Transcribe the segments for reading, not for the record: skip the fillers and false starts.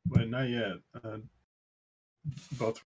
Wait, not yet. Both.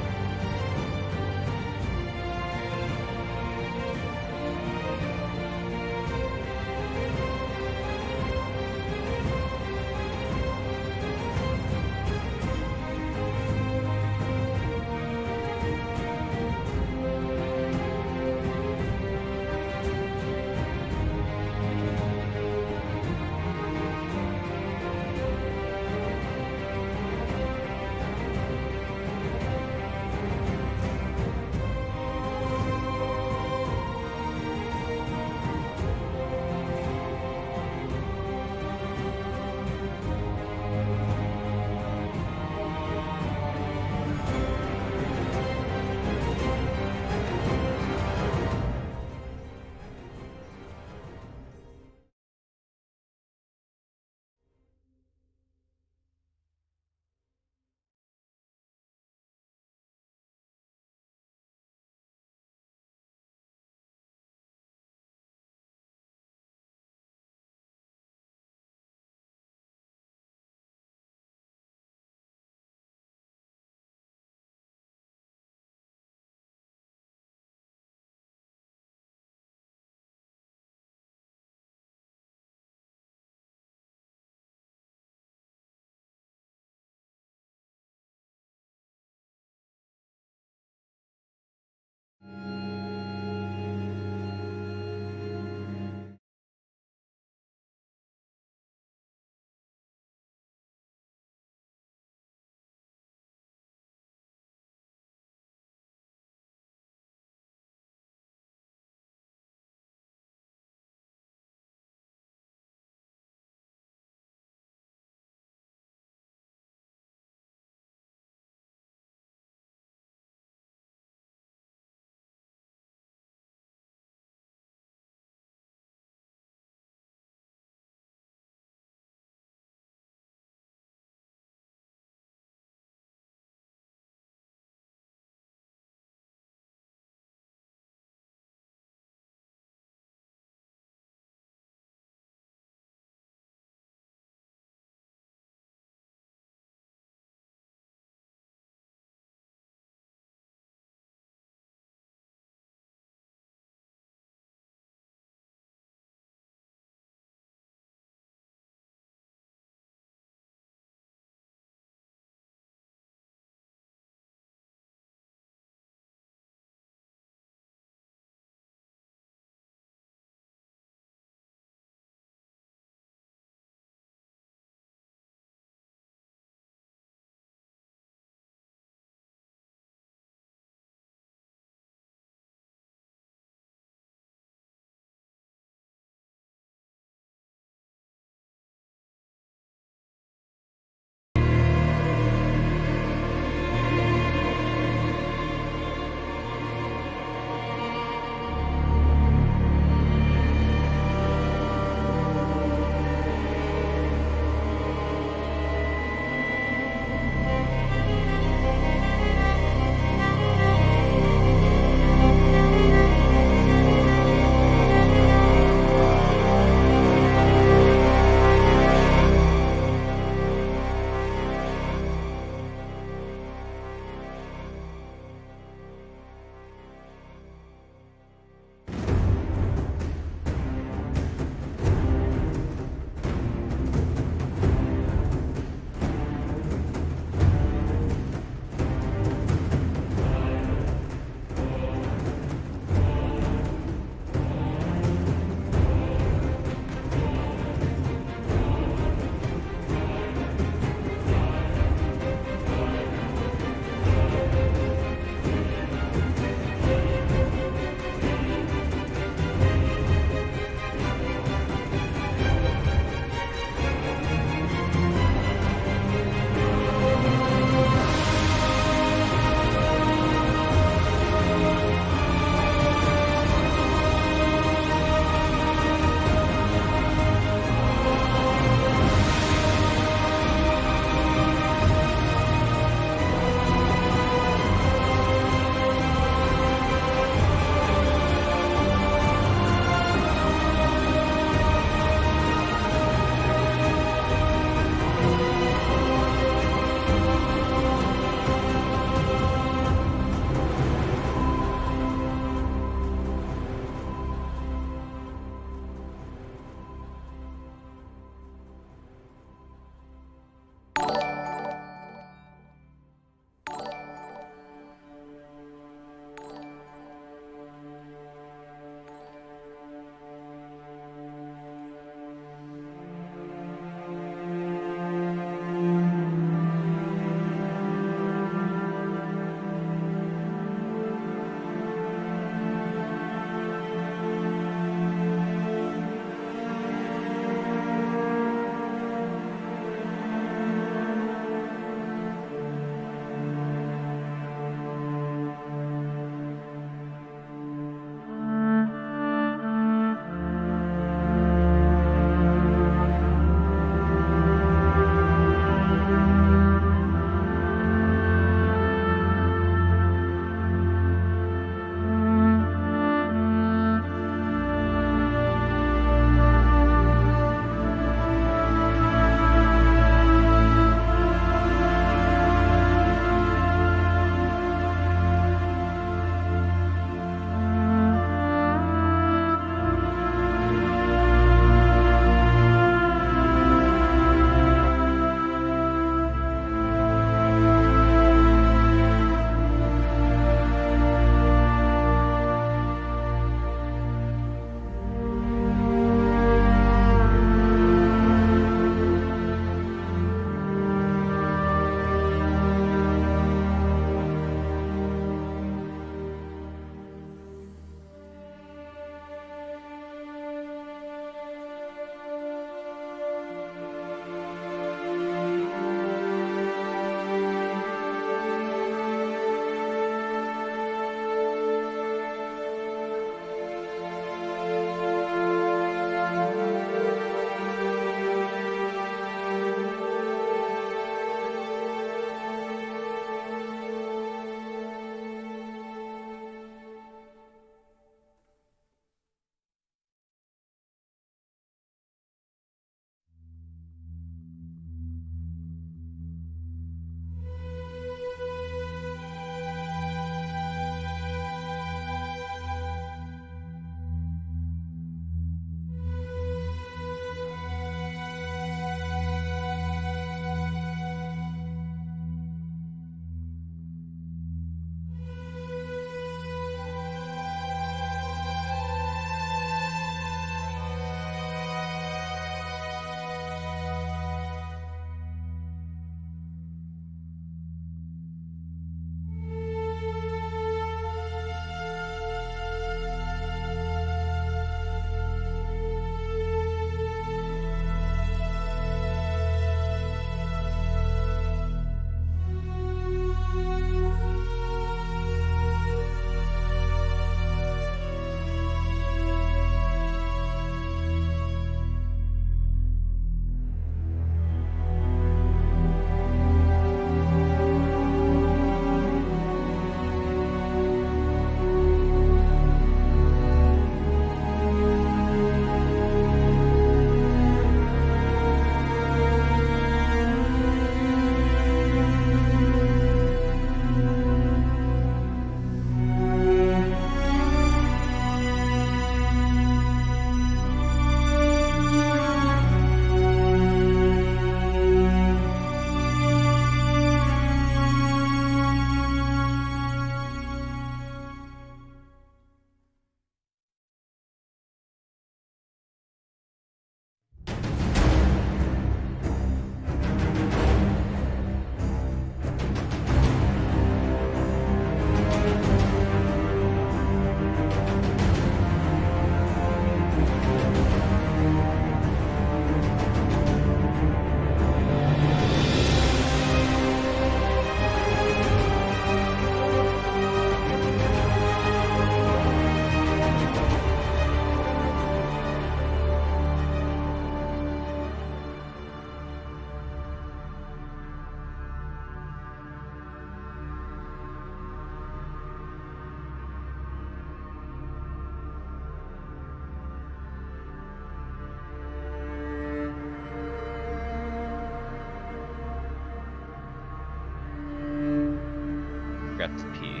Forgot to pee.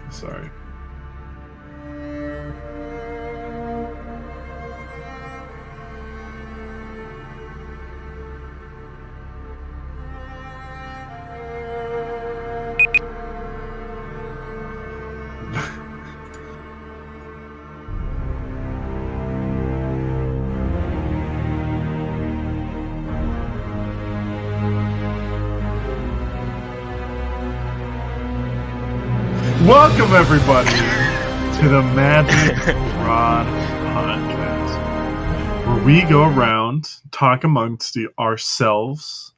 Sorry. Welcome, everybody, to the Magic Rod Podcast, where we go around, talk amongst ourselves,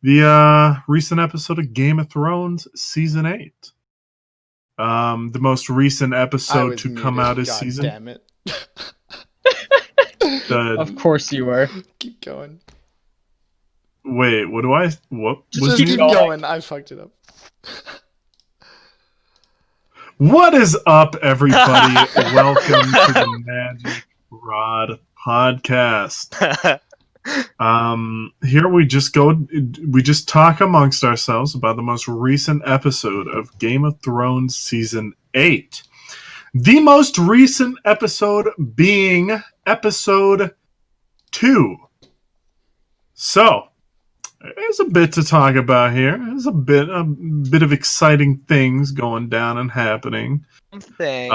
the recent episode of Game of Thrones Season 8. The most recent episode to come out this season. Damn it. Of course you were. Keep going. Wait, what do I... What Just was keep going. I fucked it up. What is up, everybody? Welcome to the Magic Rod Podcast. Here we just talk amongst ourselves about the most recent episode of Game of Thrones Season 8. The most recent episode being episode 2. So, there's a bit to talk about here. There's a bit of exciting things going down and happening. So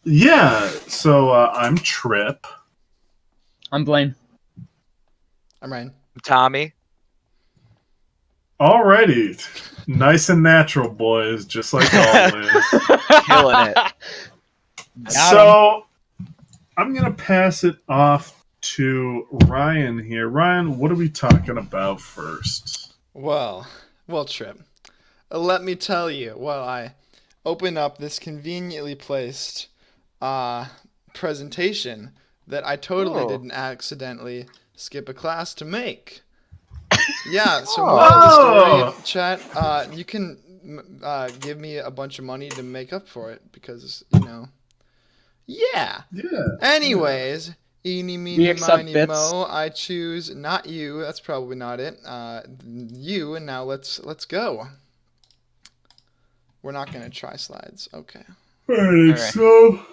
I'm Trip. I'm Blaine. I'm Ryan. Tommy. Alrighty. Nice and natural, boys, just like always. Killing it. So, I'm going to pass it off to Ryan here. Ryan, what are we talking about first? Well, Trip. Let me tell you, while I open up this conveniently placed presentation that I totally didn't accidentally skip a class to make. Yeah, so moral of the story, chat, you can give me a bunch of money to make up for it, because, yeah. Anyways... Eeny, meeny, miny, mo. I choose not you. That's probably not it. You, and now let's go. We're not gonna try slides. Okay. Alright, so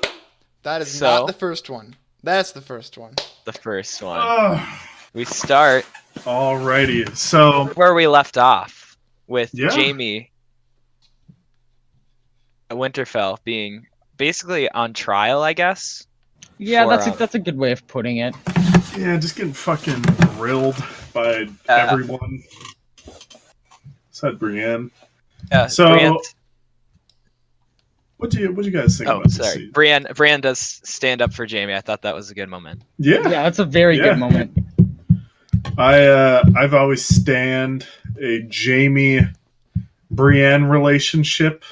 that is not the first one. That's the first one. The first one. We start. Alrighty. So where we left off with Jaime Winterfell being basically on trial, I guess. Yeah, that's a good way of putting it. Yeah, just getting fucking grilled by everyone. Said Brienne. Yeah. So, Brienne... what do you guys think about this scene? Brienne does stand up for Jaime. I thought that was a good moment. Yeah, that's a very good moment. I've always stand a Jaime Brienne relationship.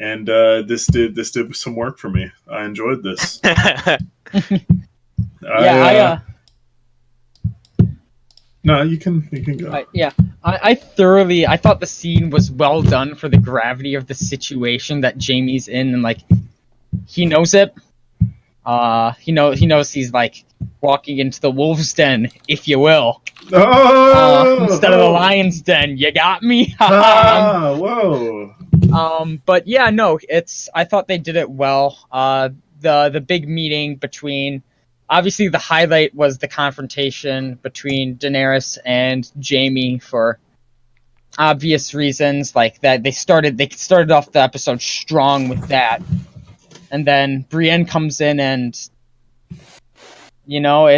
And this did some work for me. I enjoyed this. No, you can go. I thought the scene was well done for the gravity of the situation that Jaime's in, and he knows it. He knows he's walking into the wolf's den, if you will. Instead of the lion's den. You got me. Whoa. But yeah, no, I thought they did it well. The big meeting between, obviously the highlight was the confrontation between Daenerys and Jaime for obvious reasons, that they started off the episode strong with that. And then Brienne comes in and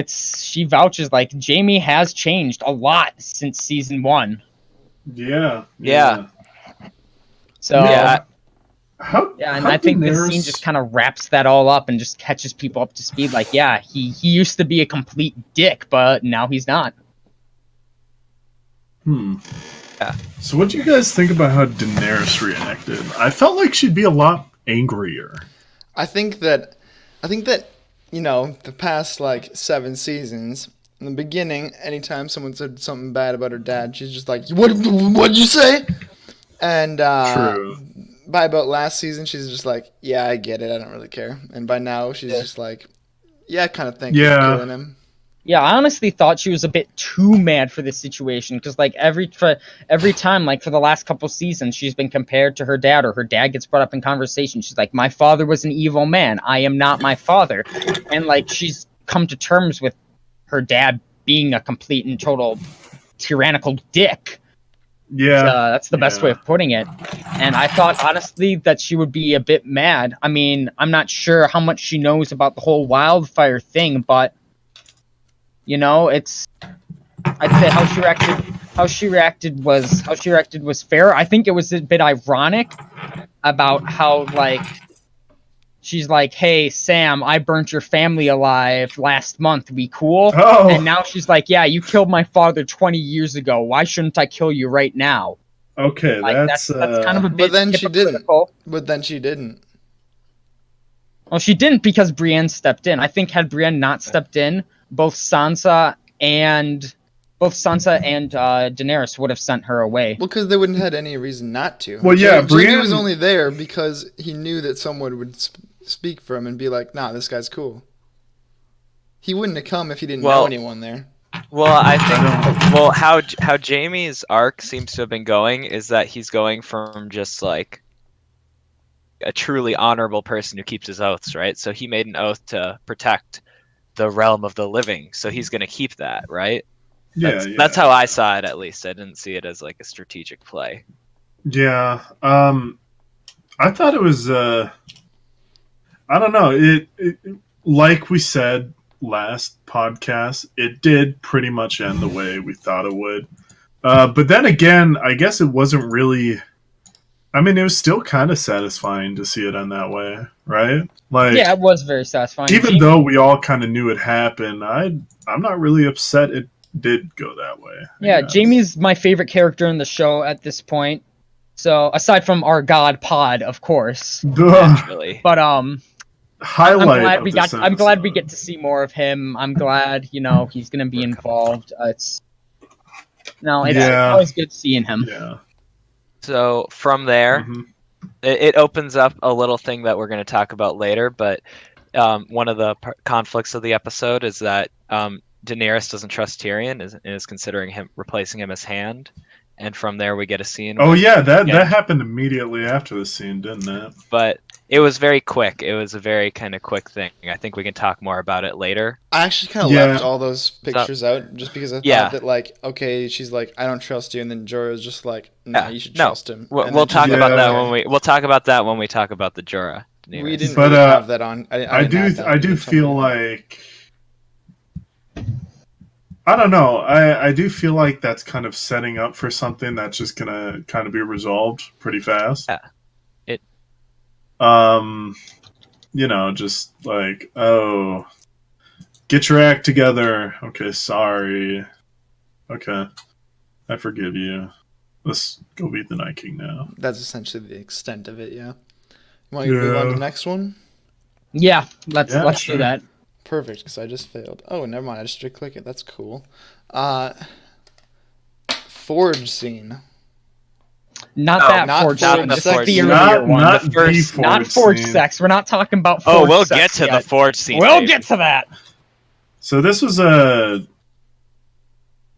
she vouches Jaime has changed a lot since season 1. Yeah. So and I think this scene just kind of wraps that all up and just catches people up to speed. He used to be a complete dick, but now he's not. Yeah. So what do you guys think about how Daenerys reacted? I felt like she'd be a lot angrier. I think that the past 7 seasons, in the beginning, anytime someone said something bad about her dad, she's just like, what'd you say? And True. By about last season, she's just like, I get it, I don't really care. And by now, she's just like, kind of thinking of killing him. Yeah, I honestly thought she was a bit too mad for this situation because, like, every time, like for the last couple seasons, she's been compared to her dad, or her dad gets brought up in conversation. She's like, "My father was an evil man. I am not my father," and like she's come to terms with her dad being a complete and total tyrannical dick. Yeah, That's the best way of putting it. And I thought, honestly, that she would be a bit mad. I mean, I'm not sure how much she knows about the whole wildfire thing, but you know, I'd say how she reacted was fair. I think it was a bit ironic about how, like, she's like, "Hey, Sam, I burnt your family alive last month. We cool?" Oh. And now she's like, "Yeah, you killed my father 20 years ago. Why shouldn't I kill you right now?" Okay, Like, that's kind of a bit But then she didn't. hypocritical. But then she didn't. Well, she didn't because Brienne stepped in. I think had Brienne not stepped in, both Sansa and Daenerys would have sent her away. Well, because they wouldn't have had any reason not to. Well, yeah, Jaime was Brienne- only there because he knew that someone would speak for him and be like, "Nah, this guy's cool." He wouldn't have come if he didn't know anyone there. Well, I think how Jaime's arc seems to have been going is that he's going from just like a truly honorable person who keeps his oaths, right? So he made an oath to protect the realm of the living, so he's going to keep that, right? That's how I saw it, at least. I didn't see it as like a strategic play. Yeah, I thought it was. I don't know. It like we said last podcast, it did pretty much end the way we thought it would. But then again, I guess it wasn't really. I mean, it was still kind of satisfying to see it end that way, right? Like, yeah, it was very satisfying. Even though we all kind of knew it happened, I'm not really upset it did go that way. Yeah, Jaime's my favorite character in the show at this point. So aside from our god Pod, of course, naturally. But highlight. I'm glad we get to see more of him. I'm glad he's gonna be involved. It's always good seeing him. Yeah. So from there, it opens up a little thing that we're going to talk about later. But one of the conflicts of the episode is that Daenerys doesn't trust Tyrion and is considering replacing him as Hand. And from there, we get a scene. Oh yeah, that happened immediately after the scene, didn't it? But it was very quick. It was a very kind of quick thing. I think we can talk more about it later. I actually kind of left all those pictures out just because I thought that, like, okay, she's like, "I don't trust you," and then Jorah's just like, "No, you should trust him." We'll talk about that when we talk about the Jorah. We didn't really have that on. I do feel like. I don't know. I do feel like that's kind of setting up for something that's just gonna kind of be resolved pretty fast. Yeah. Just like, oh, get your act together. Okay, sorry. Okay, I forgive you. Let's go beat the Night King now. That's essentially the extent of it. Yeah. You want to move on to the next one? Yeah, let's do that. Perfect, because I just failed. Oh, never mind. I just had to click it. That's cool. Forge scene. Not forge sex. Not forge sex. We're not talking about forge sex. We'll get to the forge scene. We'll get to that. So this was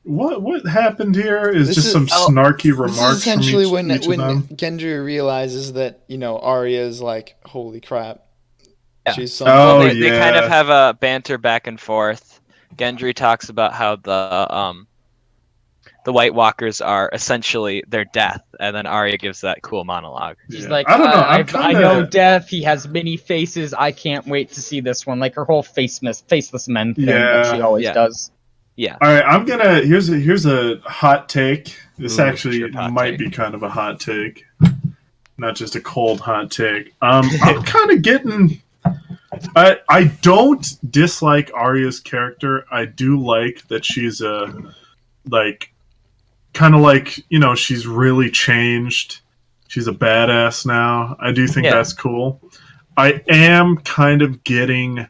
what happened here is just some snarky remarks. This is essentially from each when of them. Gendry realizes that Arya is like, holy crap. Yeah. She's they kind of have a banter back and forth. Gendry talks about how the White Walkers are essentially their death, and then Arya gives that cool monologue. She's like, I don't know. I know death. He has many faces. I can't wait to see this one. Like her whole faceless men thing that she always does. Yeah. All right, here's a hot take. This actually might be kind of a hot take, not just a cold hot take. I'm kind of getting. I don't dislike Arya's character. I do like that she's she's really changed. She's a badass now. I do think that's cool. I am kind of getting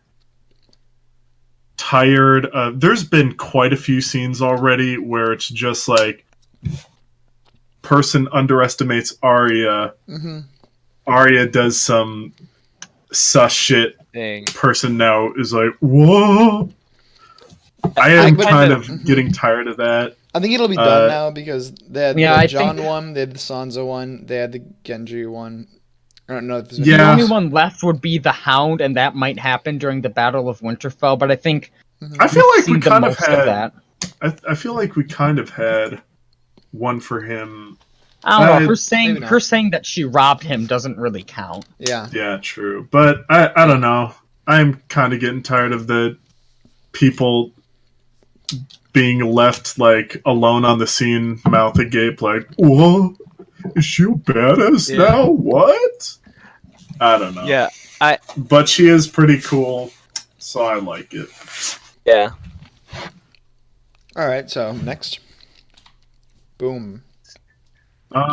tired of. There's been quite a few scenes already where it's just like person underestimates Arya. Mm-hmm. Arya does some sus shit. Thing. Person now is like, whoa. I am I- kind of getting tired of that. I think it'll be done now because they had the John one, they had the Sansa one, they had the Genji one. I don't know if there's The only one left would be the Hound, and that might happen during the Battle of Winterfell. But I think I feel like we the kind of most of had. that. I feel like we kind of had one for him. I don't know. maybe Her not. saying that she robbed him doesn't really count. Yeah. Yeah, true. But I don't know. I'm kind of getting tired of the people being left like alone on the scene, mouth agape, like, "What? Is she a badass now? What?" I don't know. Yeah, But she is pretty cool, so I like it. yeah. All right. So next. Boom.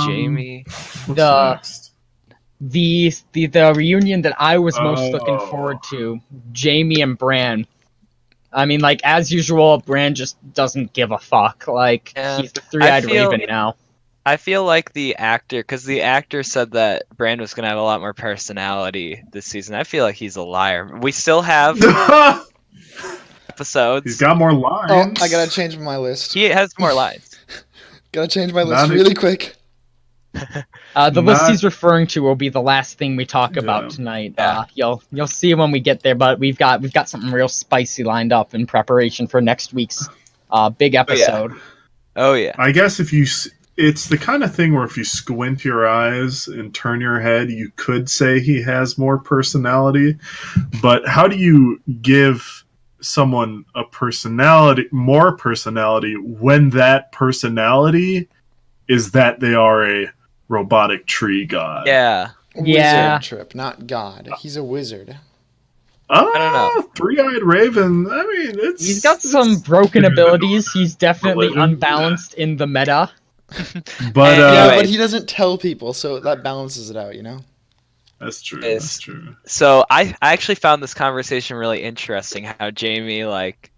Jamie. What's The- next? The reunion that I was most looking Oh. forward to, Jamie and Bran. I mean, like, as usual, Bran just doesn't give a fuck. Like, Yeah. he's the three-eyed I feel- raven now. I feel like the actor, because the actor said that Brand was going to have a lot more personality this season. I feel like he's a liar. We still have episodes. He's got more Oh, lines. I gotta change my list. He has more lines. Gotta change my list Not a- really quick. The list Not- he's referring to will be the last thing we talk Yeah. about tonight. Yeah. You'll see when we get there, but we've got something real spicy lined up in preparation for next week's big episode. Oh, yeah. I guess it's the kind of thing where if you squint your eyes and turn your head, you could say he has more personality. But how do you give someone more personality, when that personality is that they are a robotic tree god? Yeah. Yeah. Wizard trip, not god. He's a wizard. I don't know. Three-eyed raven. I mean, He's got some broken abilities. He's definitely Religion? unbalanced in the meta. But Yeah, Yeah, Anyway. but he doesn't tell people, so that balances it out, you know? that's true. Is- That's true. So I actually found this conversation really interesting, how Jamie, like,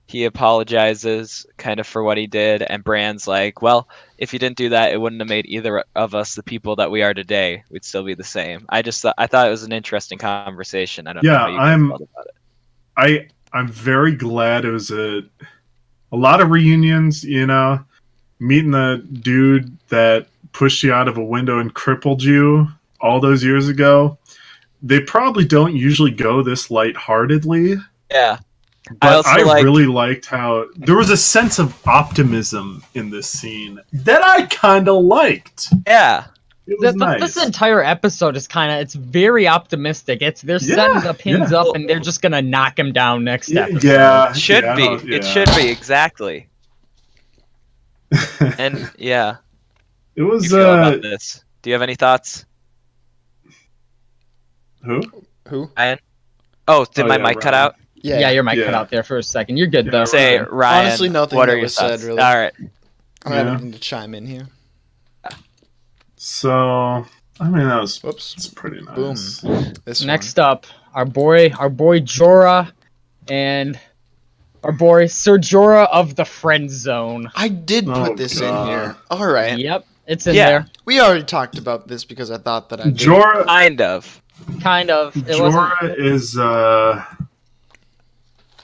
he apologizes kind of for what he did, and Bran's like, well, if you didn't do that, it wouldn't have made either of us the people that we are today. We'd still be the same. I thought it was an interesting conversation. I don't know Yeah, how you guys felt about it. I'm very glad it was a lot of reunions, you know, meeting the dude that pushed you out of a window and crippled you all those years ago. They probably don't usually go this lightheartedly, Yeah. but I also really liked how there was a sense of optimism in this scene that I kind of liked. Yeah. It was nice. This entire episode is it's very optimistic. They're setting the pins up, and they're just gonna knock him down next episode. Yeah, It should yeah, be. yeah. It should be, exactly. And yeah. It How do was you feel about this? Do you have any thoughts? who? Who? Oh, did Oh, my yeah, mic cut Ryan. out? Yeah, your mic Yeah. cut out there for a second. You're good Yeah, though. Say, Ryan. Ryan, Honestly, nothing what that are your was said, thoughts? really. All right. I'm not Yeah. even to chime in here. So, I mean, Whoops. it's pretty nice. Boom. This Next up, our boy Jorah, and our boy Sir Jorah of the Friend Zone. I did Oh, put this God. in here. All right. Yep, it's in Yeah. there. We already talked about this because I thought that I did. Jorah, Kind of. Kind of. It Jorah wasn't. is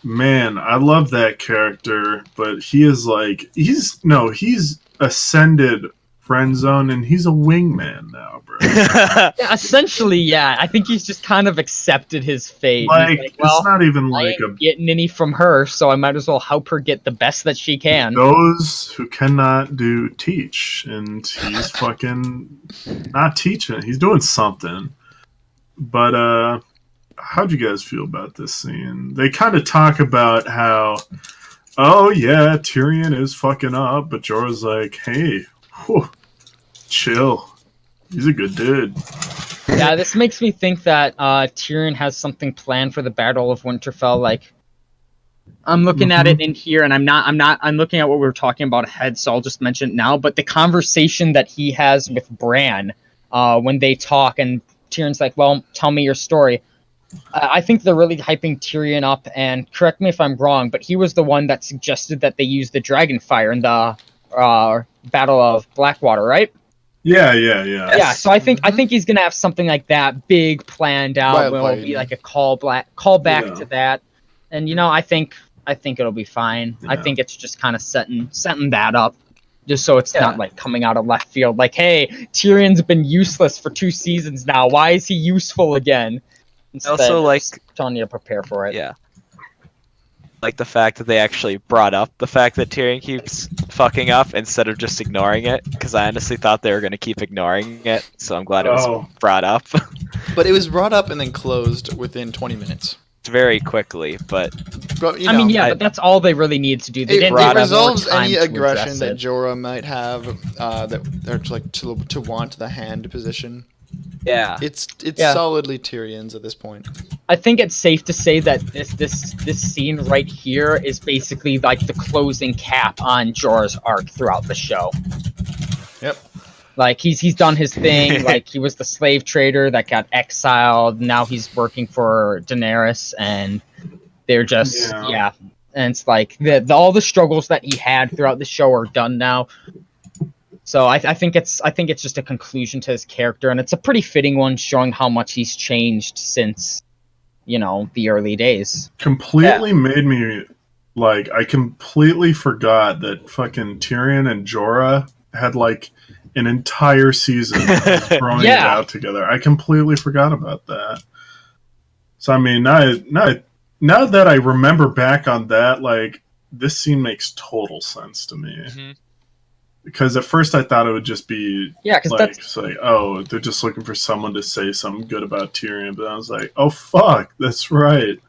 man, I love that character, but he is like he's ascended friend zone and he's a wingman now, bro. Yeah, essentially, yeah. I think he's just kind of accepted his fate. He's Like, like, well, it's not even I like ain't getting any from her, so I might as well help her get the best that she can. those who cannot teach, and he's fucking not teaching. He's doing something. But how'd you guys feel about this scene? They kind of talk about how, oh yeah, Tyrion is fucking up, but Jorah's like, hey, whew, chill. He's a good dude. Yeah, this makes me think that Tyrion has something planned for the Battle of Winterfell. Like, I'm looking at it in here, and I'm looking at what we were talking about ahead, so I'll just mention it now. But the conversation that he has with Bran, when they talk, and Tyrion's like, well, tell me your story. I think they're really hyping Tyrion up, and correct me if I'm wrong, but he was the one that suggested that they use the Dragonfire in the Battle of Blackwater, right? Yeah. Yeah, so I think he's gonna have something like that big planned out. Where it'll be like a call back Yeah. to that, and I think I think it'll be fine. I Yeah. think it's just kind of setting that up, just so it's not like coming out of left field. Like, hey, Tyrion's been useless for 2 seasons now. Why is he useful again? Instead, Also, like, just telling you to prepare for it. Yeah. Like the fact that they actually brought up the fact that Tyrion keeps fucking up instead of just ignoring it, because I honestly thought they were going to keep ignoring it, so I'm glad it was brought up. But it was brought up and then closed within 20 minutes. Very quickly, but But, I mean, but that's all they really need to do. They didn't it have more resolves time any to aggression address that it. Jorah might have, that they're like to want the hand position. yeah. It's Yeah. solidly Tyrion's at this point. I think it's safe to say that this scene right here is basically like the closing cap on Jorah's arc throughout the show. Yep. Like he's done his thing. Like he was the slave trader that got exiled. Now he's working for Daenerys, and they're just Yeah. And it's like all the struggles that he had throughout the show are done now. So I think it's just a conclusion to his character, and it's a pretty fitting one, showing how much he's changed since, the early days. Completely made me, like, I completely forgot that fucking Tyrion and Jorah had, like, an entire season of growing it out together. I completely forgot about that. So, I mean, now that I remember back on that, like, this scene makes total sense to me. Mm-hmm. Because at first I thought it would just be because like, it's like, oh, they're just looking for someone to say something good about Tyrion. But I was like, oh, fuck, that's right.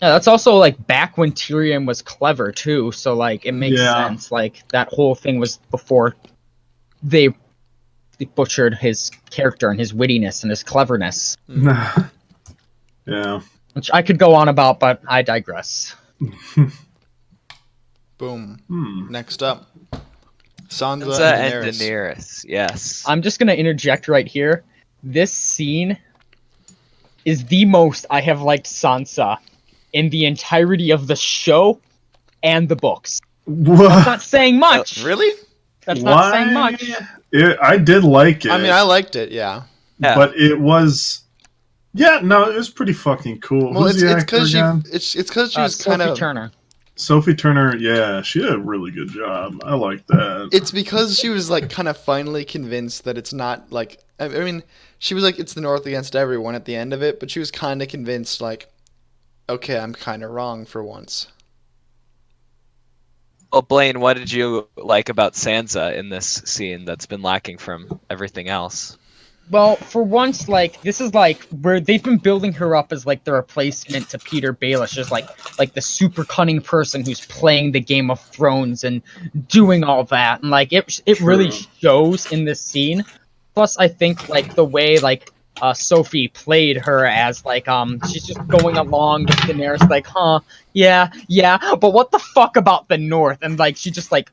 Yeah, that's also like back when Tyrion was clever too. So like it makes sense. Like that whole thing was before they butchered his character and his wittiness and his cleverness. Yeah. Which I could go on about, but I digress. Boom. Hmm. Next up, Sansa and and Daenerys. Daenerys. Yes. I'm just gonna interject right here. This scene is the most I have liked Sansa in the entirety of the show and the books. What? That's not saying much. Really? That's not saying much. I did like it. I mean, I liked it. Yeah. But it was. Yeah, no, it was pretty fucking cool. Well, Who's the actor because again? it's because she was Sophie kind of Turner. Sophie Turner, yeah, she did a really good job. I like that. It's because she was like kind of finally convinced that it's not like I mean she was like it's the North against everyone at the end of it, but she was kind of convinced like, okay, I'm kind of wrong for once. Well, Blaine, what did you like about Sansa in this scene that's been lacking from everything else? Well, for once, like this is like where they've been building her up as like the replacement to Peter Baelish, just like the super cunning person who's playing the Game of Thrones and doing all that, and like it really shows in this scene. Plus, I think like the way like Sophie played her as like she's just going along with Daenerys, like yeah, but what the fuck about the North? And like she just like.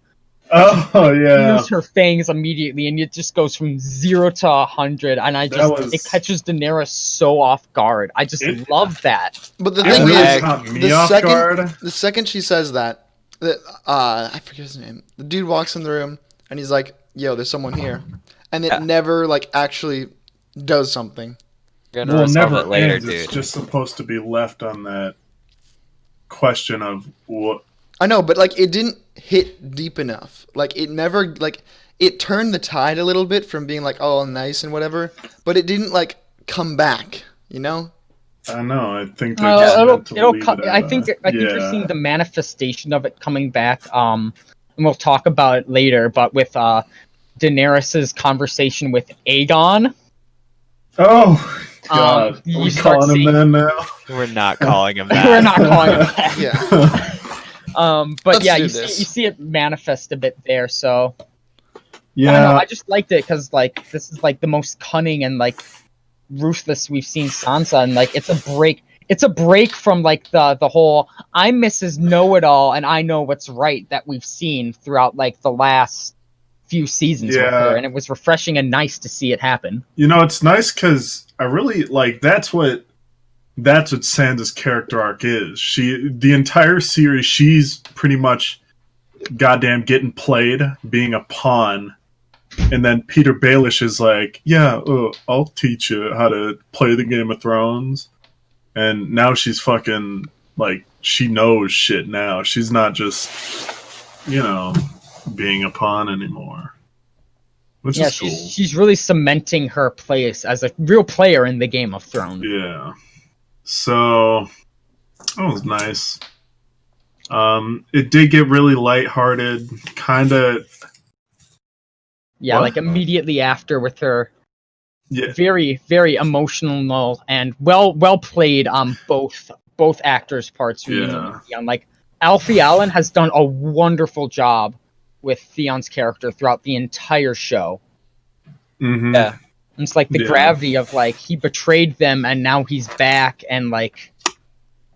Oh yeah. Use her fangs immediately, and it just goes from 0 to 100, and it catches Daenerys so off guard. I just love that. But the thing is, the second she says that I forget his name. The dude walks in the room and he's like, "Yo, there's someone here," and it never like actually does something. You're gonna resolve it later, dude. It's just supposed to be left on that question of what. I know, but like it didn't hit deep enough. Like it never like it turned the tide a little bit from being like oh nice and whatever, but it didn't like come back. You know? I know. I think I think you're seeing the manifestation of it coming back. And we'll talk about it later. But with Daenerys's conversation with Aegon. Oh God! You start calling him that now. We're not calling him that. We're not calling him that. Yeah. But Let's yeah, do you this. see it manifest a bit there. So yeah, I don't know, I just liked it because like this is like the most cunning and like ruthless we've seen Sansa, and like it's a break. It's a break from like the whole I'm Mrs. Know-It-All and I know what's right that we've seen throughout like the last few seasons with her, and it was refreshing and nice to see it happen. You know, it's nice because I really like that's what Sansa's character arc is. The entire series, she's pretty much goddamn getting played, being a pawn, and then Peter Baelish is like, yeah, I'll teach you how to play the Game of Thrones, and now she's fucking like she knows shit now. She's not just, being a pawn anymore. Which is cool. She's really cementing her place as a real player in the Game of Thrones. Yeah. So that was nice. It did get really lighthearted, kind of. Yeah, like immediately after with her. Yeah. Very, very emotional and well played on both actors' parts. Yeah. Like Alfie Allen has done a wonderful job with Theon's character throughout the entire show. Mm-hmm. Yeah. It's like the gravity of like he betrayed them and now he's back and like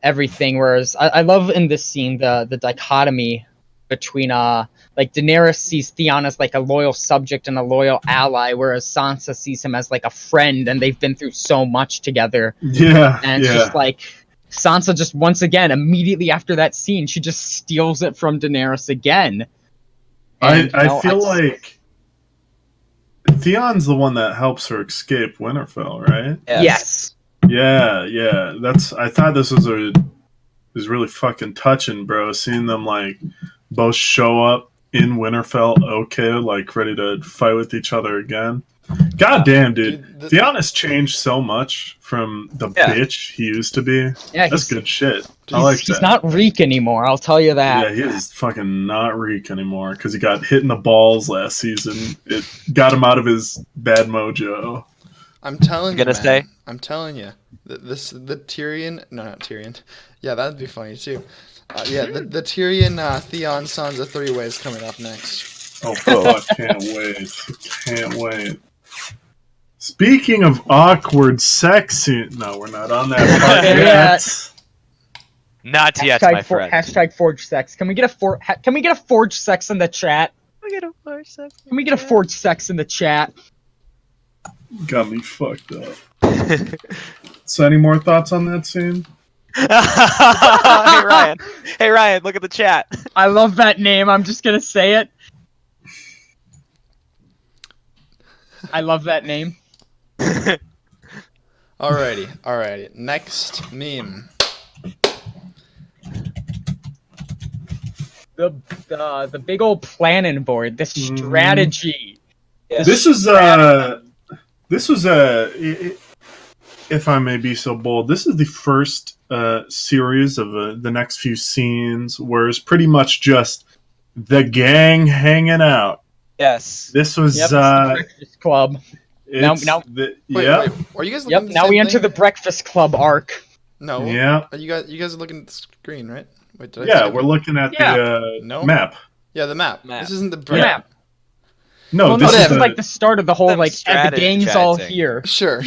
everything. Whereas I love in this scene the dichotomy between like Daenerys sees Theon as like a loyal subject and a loyal ally, whereas Sansa sees him as like a friend, and they've been through so much together. Yeah. And it's just like Sansa just once again, immediately after that scene, she just steals it from Daenerys again. And, I feel like Theon's the one that helps her escape Winterfell, right? Yes. Yeah. I thought this was really fucking touching, bro. Seeing them like both show up in Winterfell, okay, like ready to fight with each other again. God damn, dude. Theon has changed so much from the bitch he used to be. Yeah, that's good shit. I like that. He's not Reek anymore, I'll tell you that. Yeah, he is fucking not Reek anymore because he got hit in the balls last season. It got him out of his bad mojo. I'm telling you, gonna say? I'm telling you. The Tyrion... No, not Tyrion. Yeah, that'd be funny, too. The Tyrion Theon Sansa 3-way is coming up next. Oh, fuck. Can't wait. Speaking of awkward sex scene... No, we're not on that part yet. Not yet, my friend. Hashtag forged sex. Can we get a forged sex in the chat? Can we get a forged sex in the chat? Got me fucked up. So, any more thoughts on that scene? Hey Ryan, look at the chat. I love that name. I'm just gonna say it. I love that name. Alrighty. Next meme. The big old planning board. The strategy. Yeah. This was if I may be so bold, this is the first series of the next few scenes where it's pretty much just the gang hanging out. Yes. This was the Breakfast Club. Wait, are you guys looking at the now same we enter thing? the Breakfast Club arc. No. Yeah. You guys are looking at the screen, right? Wait, We're looking at the map. Yeah, the map. This isn't the map. No, this is like the start of the whole like the gang's all strategizing. here. Sure.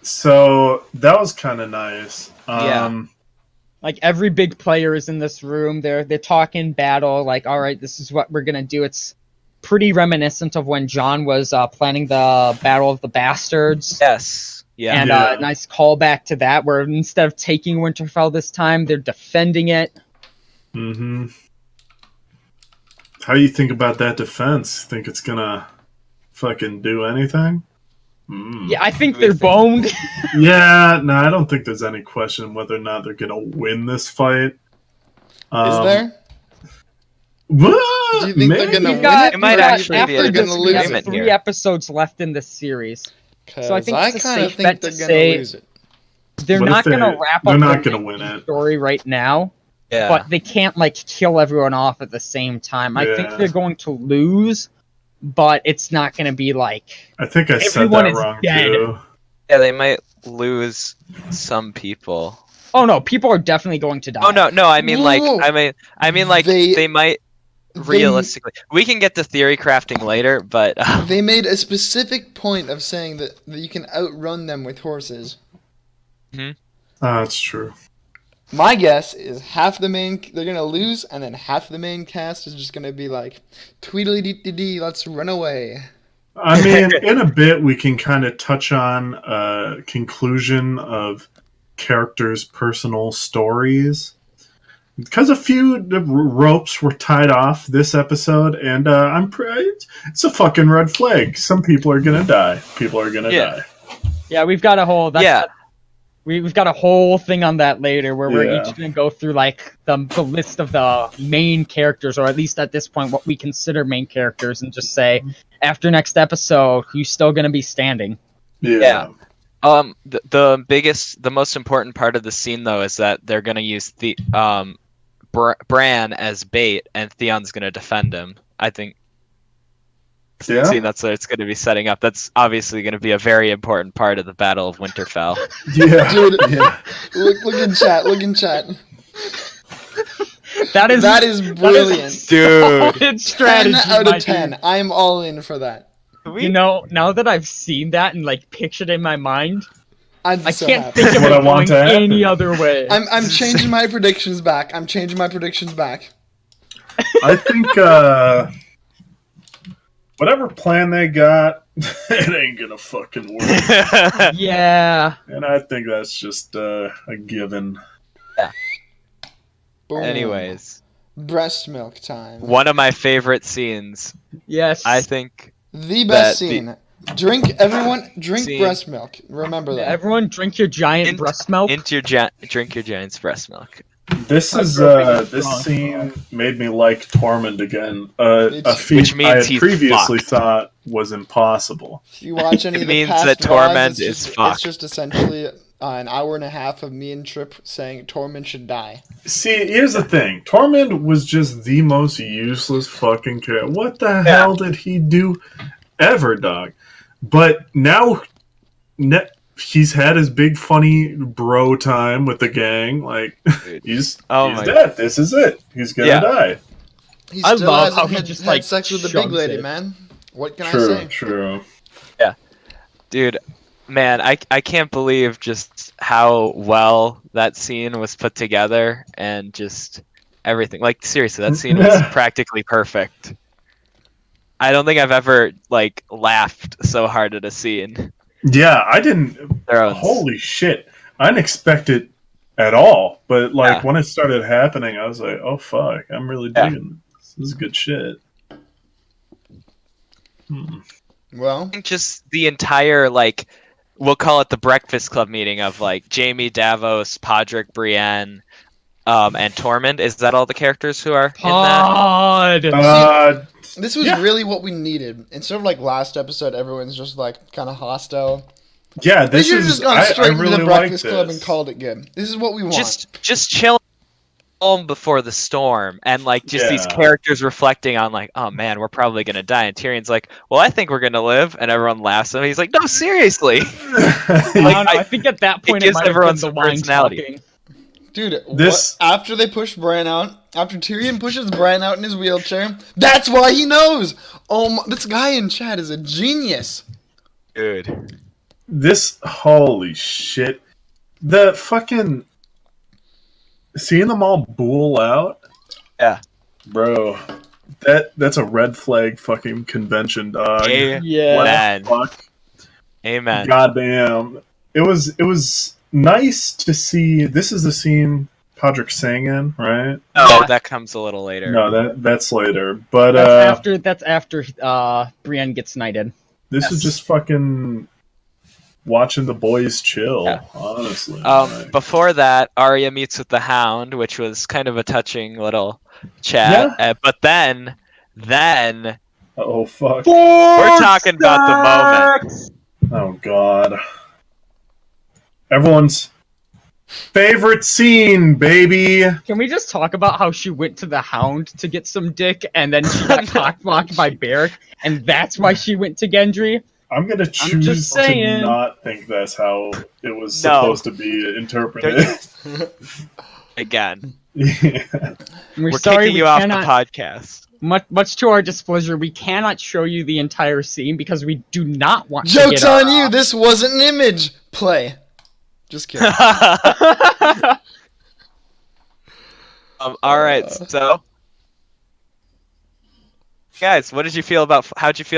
So that was kind of nice. Like every big player is in this room. They're talking battle. Like, all right, this is what we're gonna do. It's pretty reminiscent of when Jon was planning the Battle of the Bastards. Yes. Yeah. And a nice callback to that, where instead of taking Winterfell this time, they're defending it. Mm-hmm. How do you think about that defense? Think it's gonna fucking do anything? Yeah, I think they're boned. Yeah, no, I don't think there's any question whether or not they're gonna win this fight. Is there? What? Do you think they're gonna win it? It might actually be they're a gonna lose disagreement it. here. 3 episodes left in this series. So I think it's a kind of safe think bet they're to gonna say lose it. they're What if not going to wrap up they're not the gonna win it. story right now, Yeah. but they can't like kill everyone off at the same time. I think Yeah. they're going to lose, but it's not going to be like I think I said Everyone that is wrong dead. too. Yeah, they might lose some people. oh no, people are definitely going to die. Oh no, I mean like Whoa. I mean like they might realistically. We can get to theory crafting later, but They made a specific point of saying that you can outrun them with horses. That's true. My guess is they're gonna lose, and then half the main cast is just gonna be like, Tweedledee, let's run away. I mean, in a bit, we can kind of touch on a conclusion of characters' personal stories. Because a few ropes were tied off this episode, and it's a fucking red flag. Some people are gonna die. People are gonna die. Yeah, we've got a whole. We've got a whole thing on that later where we're Yeah. each going to go through like the list of the main characters, or at least at this point what we consider main characters, and just say after next episode who's still going to be standing. Yeah. The most important part of the scene though is that they're gonna use the Bran as bait, and Theon's gonna defend him. I think. Yeah? See, that's what it's going to be setting up. That's obviously going to be a very important part of the Battle of Winterfell. Yeah. Dude. Yeah. Look in chat. Look in chat. That is brilliant. Dude. Solid strategy. 10 out my of 10. dude. I'm all in for that. You know, now that I've seen that and like pictured in my mind, I'm I so can't happy. think of What it I want going to happen. any other way. I'm changing my predictions back. I think whatever plan they got, it ain't gonna fucking work. Yeah. And I think that's just a given. Boom. Anyways, Breast milk time. one of my favorite scenes, Yes. I think. The best that the- scene. Everyone drink Scene. breast milk. Remember that. Everyone drink your giant Int- breast milk. Drink your giant's breast milk. This is perfect. this scene made me like Tormund again. A It's- feat Which means I had he's previously fucked. thought was impossible. If you watch any It of the means past that Tormund VODs, it's is just, fucked. It's just essentially an hour and a half of me and Trip saying Tormund should die. See, here's the thing. Tormund was just the most useless fucking character. What the hell did he do ever, dog? But now he's had his big funny bro time with the gang. Like, Dude. he's Oh he's my dead. This is it. He's gonna Yeah. die. He I still love hasn't how he had, just, had like, sex with the big shoves lady, it. man. What can I True, say? true. Dude, man, I can't believe just how well that scene was put together and just everything. Like, seriously, that scene was practically perfect. I don't think I've ever, like, laughed so hard at a scene. Yeah, I didn't. Thrones. Holy shit! I didn't expect it at all. But like Yeah. when it started happening, I was like, "Oh fuck! I'm really Yeah. digging this. This is good shit." Well, Just the entire, like, we'll call it the Breakfast Club meeting of, like, Jamie, Davos, Podrick, Brienne, and Tormund. Is that all the characters who are in that? Pod. this was Yeah. really what we needed. Instead of like last episode, everyone's just like kind of hostile. Yeah, They this should have is. just gone I straight into really the like Breakfast Club this. and called it good. This is what we want. Just chill home before the storm, and like just these Yeah. characters reflecting on like, oh man, we're probably gonna die, and Tyrion's like, well, I think we're gonna live, and everyone laughs at him. He's like, no, seriously. I don't know. I- I think at that point gives might have been everyone the some wine personality. talking. Dude, This- after they push Bran out, after Tyrion pushes Bran out in his wheelchair, that's why he knows. Oh, this guy in chat is a genius. Dude. This holy shit. The fucking seeing them all bool out. Yeah. Bro. That's a red flag fucking convention, dog. Yeah. What Amen. the fuck? Amen. Goddamn. It was nice to see. This is the scene Podrick sang in, right? Oh, that comes a little later. No, that's later. But That's after Brienne gets knighted. this is Yes. just fucking watching the boys chill, Yeah. honestly. Before that, Arya meets with the Hound, which was kind of a touching little chat. But then, Oh fuck. we're talking about the moment. Oh god. Everyone's favorite scene, baby. Can we just talk about how she went to the Hound to get some dick, and then she got cockblocked by Beric, and that's why she went to Gendry? I'm gonna choose just to saying. not think that's how it was No. supposed to be interpreted. Again, Yeah. we're sorry, kicking we you off the cannot. podcast. Much to our displeasure, we cannot show you the entire scene because we do not want to Joke's get on you. This wasn't an image play. Just kidding. All right, so guys, how'd you feel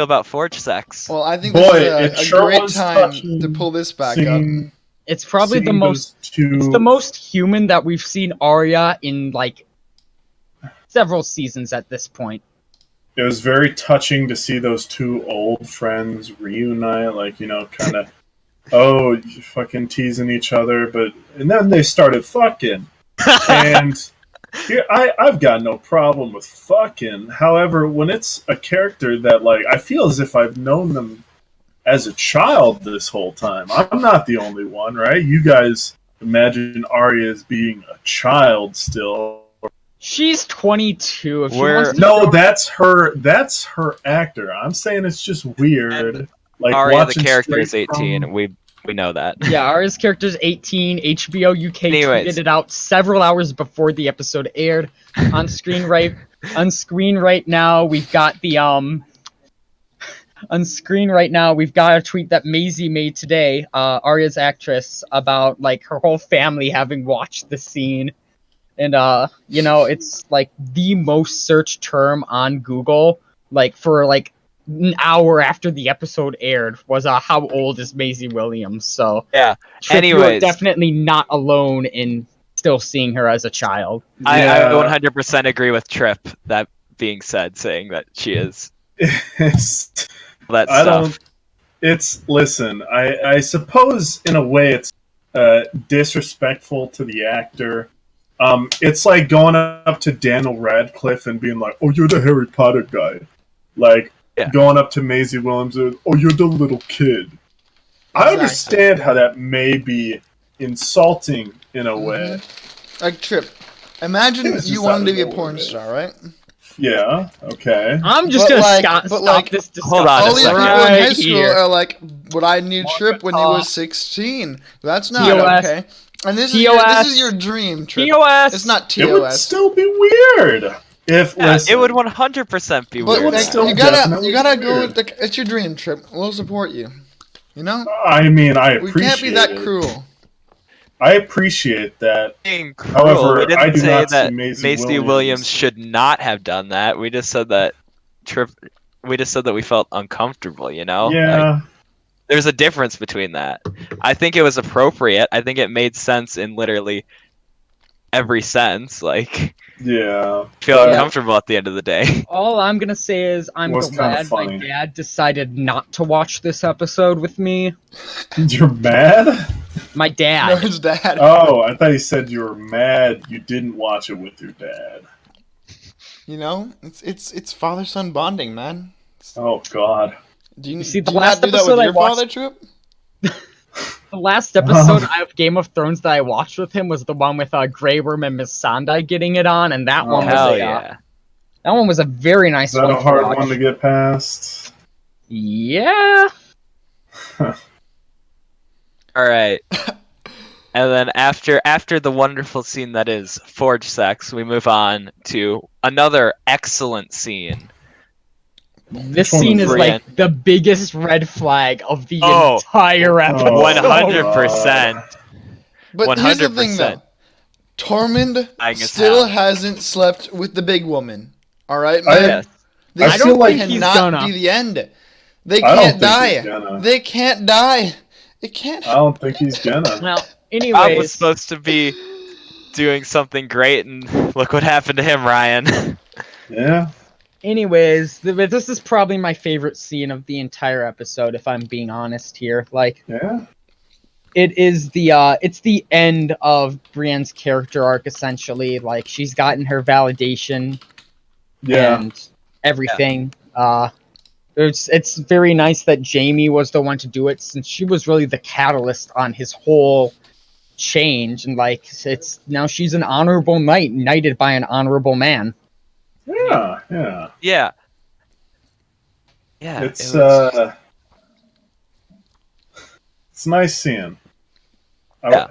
about Forge sex? Well, I think Boy, this it is a sure great was time touching to pull this back Seeing- It's probably the seeing most. those two- It's the most human that we've seen Arya in like several seasons at this point. It was very touching to see those two old friends reunite, like, kind of oh, you fucking teasing each other, and then they started fucking. And here, I've got no problem with fucking. However, when it's a character that, like, I feel as if I've known them as a child this whole time. I'm not the only one, right? You guys imagine Arya as being a child still. She's 22. If she We're- wants to No, grow- that's her actor. I'm saying it's just weird. And Like Arya, the watching character, is straight 18. from- We know that. Yeah, Arya's character's 18. HBO UK Anyways. tweeted it out several hours before the episode aired. On screen right now, we've got the on screen right now, we've got a tweet that Maisie made today, Arya's actress, about like her whole family having watched the scene. And it's like the most searched term on Google, like for like an hour after the episode aired, was how old is Maisie Williams? So Yeah. Trip, you are Anyways. definitely not alone in still seeing her as a child. I Yeah. 100% agree with Trip. That being said, saying that she is It's- that I stuff. don't. It's listen. I suppose in a way it's disrespectful to the actor. It's like going up to Daniel Radcliffe and being like, "Oh, you're the Harry Potter guy," like Yeah. going up to Maisie Williams and, "Oh, you're the little kid." I Exactly. understand how that may be insulting in a way. Like, Trip, imagine It was you just wanted out to of be a nowhere, porn man. star, right? Yeah. Okay. I'm just But gonna like- stop but like- this discussion. Hold on a All these people second. in high Right school here. are like, "But I knew Trip when he was 16." That's not TOS. okay. And this TOS. is your dream, Trip. TOS. It's not It would TOS. still be weird if Yeah, listen, it would 100% be But weird. would like, still you gotta definitely go weird. with the. It's your dream, Trip. We'll support you. You know, I mean, I we appreciate can't be that it. cruel. I appreciate that. Being cruel. However, We didn't I do say not see that Maisie Maisie Williams. Williams should not have done that. We just said that We just said that we felt uncomfortable. You know? Like, Yeah. there's a difference between that. I think it was appropriate. I think it made sense in literally every sense. Like, Yeah. feel But- uncomfortable at the end of the day. All I'm gonna say is I'm Was kinda glad my funny. dad decided not to watch this episode with me. You're mad? My No, dad. his dad. Oh, I thought you said you were mad you didn't watch it with your dad. You know, it's father son bonding, man. Oh God. Do you, see, the do you last not do that episode with I your watched- father, Trip? The last episode of Game of Thrones that I watched with him was the one with Grey Worm and Miss Sandai getting it on, and that Oh, one was Hell a, yeah. that one was a very nice Is that one a to hard watch. one to get past? Yeah. All right. And then after the wonderful scene that is Forge Sex, we move on to another excellent scene. This Which one scene was is it? like the biggest red flag of the Oh. entire episode. Oh, 100%. But here's the thing, 100%. though. Tormund Dying as still hell. hasn't slept with the big woman. All right, I- man. Yes. This I feel like he's cannot gonna. be the end. They I don't can't think he's die. gonna. They can't die. It can't. I don't think he's gonna. Well, Rob was anyways, supposed to be doing something great, and look what happened to him, Ryan. Yeah. this is probably my favorite scene of the entire episode, if I'm being honest here. Like, Yeah. it is it's the end of Brienne's character arc, essentially. Like, she's gotten her validation Yeah. and everything. It's very nice that Jaime was the one to do it, since she was really the catalyst on his whole change. And like, it's now she's an honorable knight, knighted by an honorable man. Yeah. Yeah. Yeah. Yeah. It's it was- it's nice seeing. Yeah.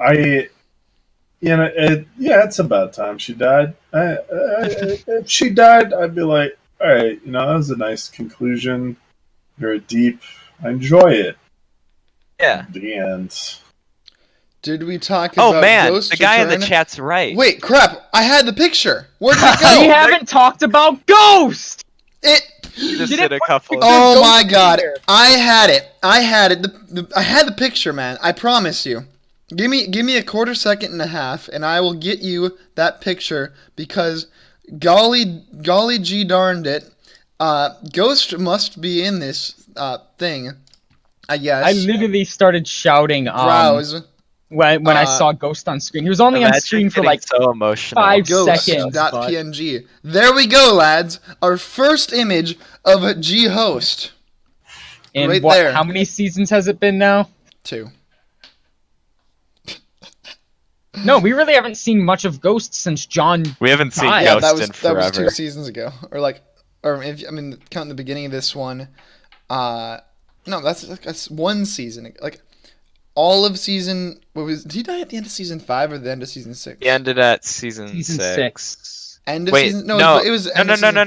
It's about time she died. If she died, I'd be like, all right, that was a nice conclusion. Very deep. I enjoy it. yeah. The end. Did we talk about Oh man, Ghost the guy in the Return? chat's right. Wait, crap! I had the picture. Where'd it We go? haven't talked about Ghost. It. You just Did did it a put couple. pictures- Oh Ghost my God! here. I had it. I had it. I had the picture, man. I promise you. Give me a quarter second and a half, and I will get you that picture. Because, golly gee darned it, Ghost must be in this thing. I guess. I literally started shouting Browse. when I saw Ghost on screen. He was only on Imagine screen for getting like so emotional. 5 seconds. but- Ghost.png. There we go, lads. Our first image of G Host. And Right what? there. How many seasons has it been now? 2. No, we really haven't seen much of Ghost since John. We haven't seen Yeah, Yeah, Ghost in that was 2 forever. seasons ago, or counting the beginning of this one. No, that's 1 season. Like all of season. Did he die at the end of season 5 or the end of season 6? He ended at season Season 6. End of Wait, season. no, it was no, end no, of no, no,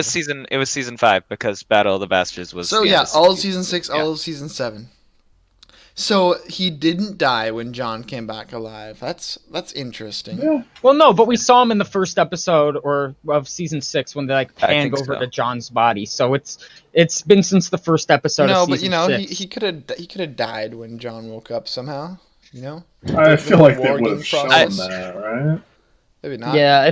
season no, 5. It was season 5 because Battle of the Bastards was. So the yeah, end of all of season 6, yeah. all of season 7. So he didn't die when John came back alive. That's interesting. Yeah. Well, no, but we saw him in the first episode of season 6 when they like I panned think over so. to John's body. So it's been since the first episode. No, of but season 6. he could have died when John woke up somehow. I feel like they would warging have shown process. that, right? Maybe not. Yeah,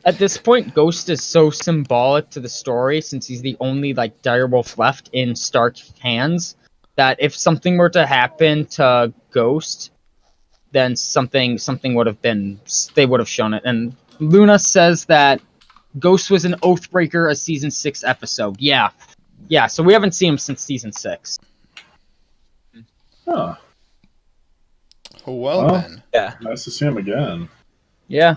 at this point, Ghost is so symbolic to the story since he's the only like direwolf left in Stark's hands that if something were to happen to Ghost, then something would have been. They would have shown it. And Luna says that Ghost was an Oathbreaker, a season 6 episode. Yeah. So we haven't seen him since season 6. Huh. Well then, Yeah. Nice to see him again. Yeah.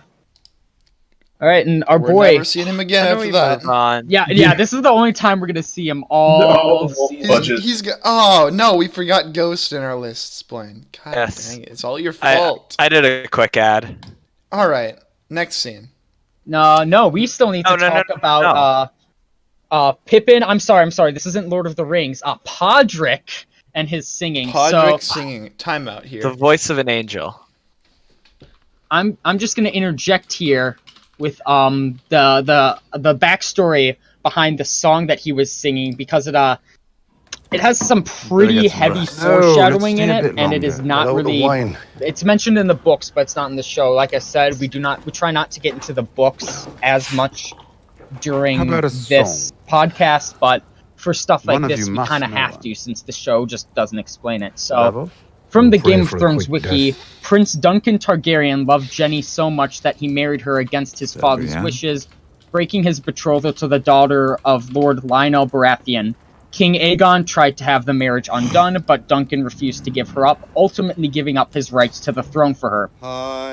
All right, and our we're boy. never seeing him again When after we that. move on. Yeah. This is the only time we're gonna see him all No, season. budget. Oh no, we forgot Ghost in our lists, Blaine. God Yes. dang it, it's all your fault. I did a quick ad. All right, next scene. No, we still need to No, talk no, about Pippin. I'm sorry. This isn't Lord of the Rings. Podrick and his singing. Podrick So singing. Timeout here. The voice of an angel. I'm just gonna interject here with the backstory behind the song that he was singing because it has some pretty heavy foreshadowing in it, and it is not really. It's mentioned in the books, but it's not in the show. Like I said, we try not to get into the books as much during this podcast, but for stuff like this, we kind of have to since the show just doesn't explain it. So. From the Game of Thrones wiki, Prince Duncan Targaryen loved Jenny so much that he married her against his father's wishes, breaking his betrothal to the daughter of Lord Lionel Baratheon. King Aegon tried to have the marriage undone, but Duncan refused to give her up, ultimately giving up his rights to the throne for her.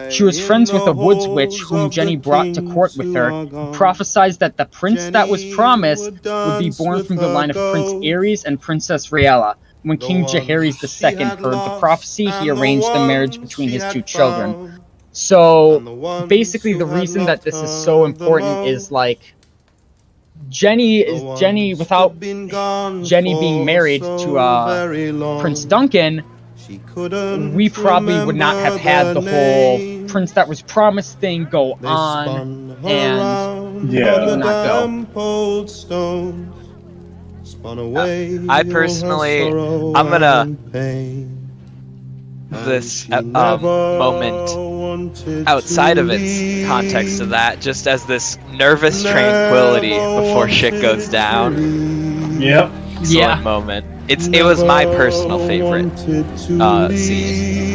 She was friends with the Woods Witch, whom Jenny brought to court with her, who prophesied that the prince that was promised would be born from the line of Prince Aerys and Princess Rhaella. When King Jaehaerys II heard the prophecy, he arranged the marriage between his 2 children. So, basically, the reason that this is so important is, like, without Jenny being married to Prince Duncan, we probably would not have had the whole Prince that was promised thing go on, and he would not go. I personally, I'm gonna this moment outside of its context of that, just as this nervous tranquility before shit goes down. Yep. Excellent moment. It was my personal favorite scene.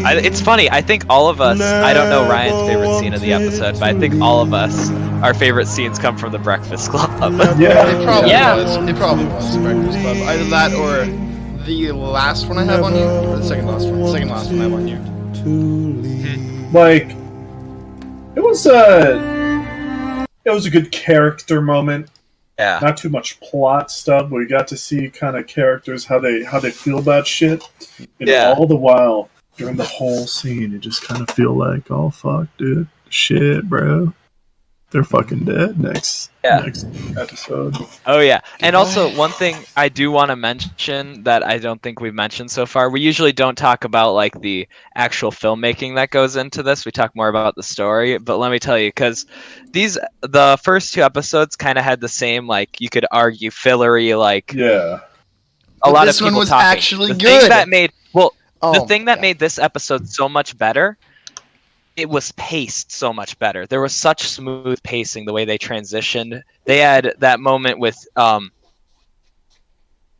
It's funny. I think all of us. I don't know Ryan's favorite scene of the episode, but I think all of us, our favorite scenes come from the Breakfast Club. Yeah. It probably was Breakfast Club. Either that or the last one I have on you, or the second last one. The second last one I have on you. Like, it was a good character moment. Yeah. Not too much plot stuff, but we got to see kind of characters how they feel about shit. And all the while during the whole scene, you just kind of feel like, oh fuck, dude, shit, bro, they're fucking dead next episode. Oh yeah, and also one thing I do want to mention that I don't think we've mentioned so far. We usually don't talk about like the actual filmmaking that goes into this. We talk more about the story. But let me tell you, because the first 2 episodes kind of had the same, like, you could argue fillery, like Yeah. a lot of this people one was talking. actually the good. Thing that made Oh, the thing that made this episode so much better. It was paced so much better. There was such smooth pacing the way they transitioned. They had that moment with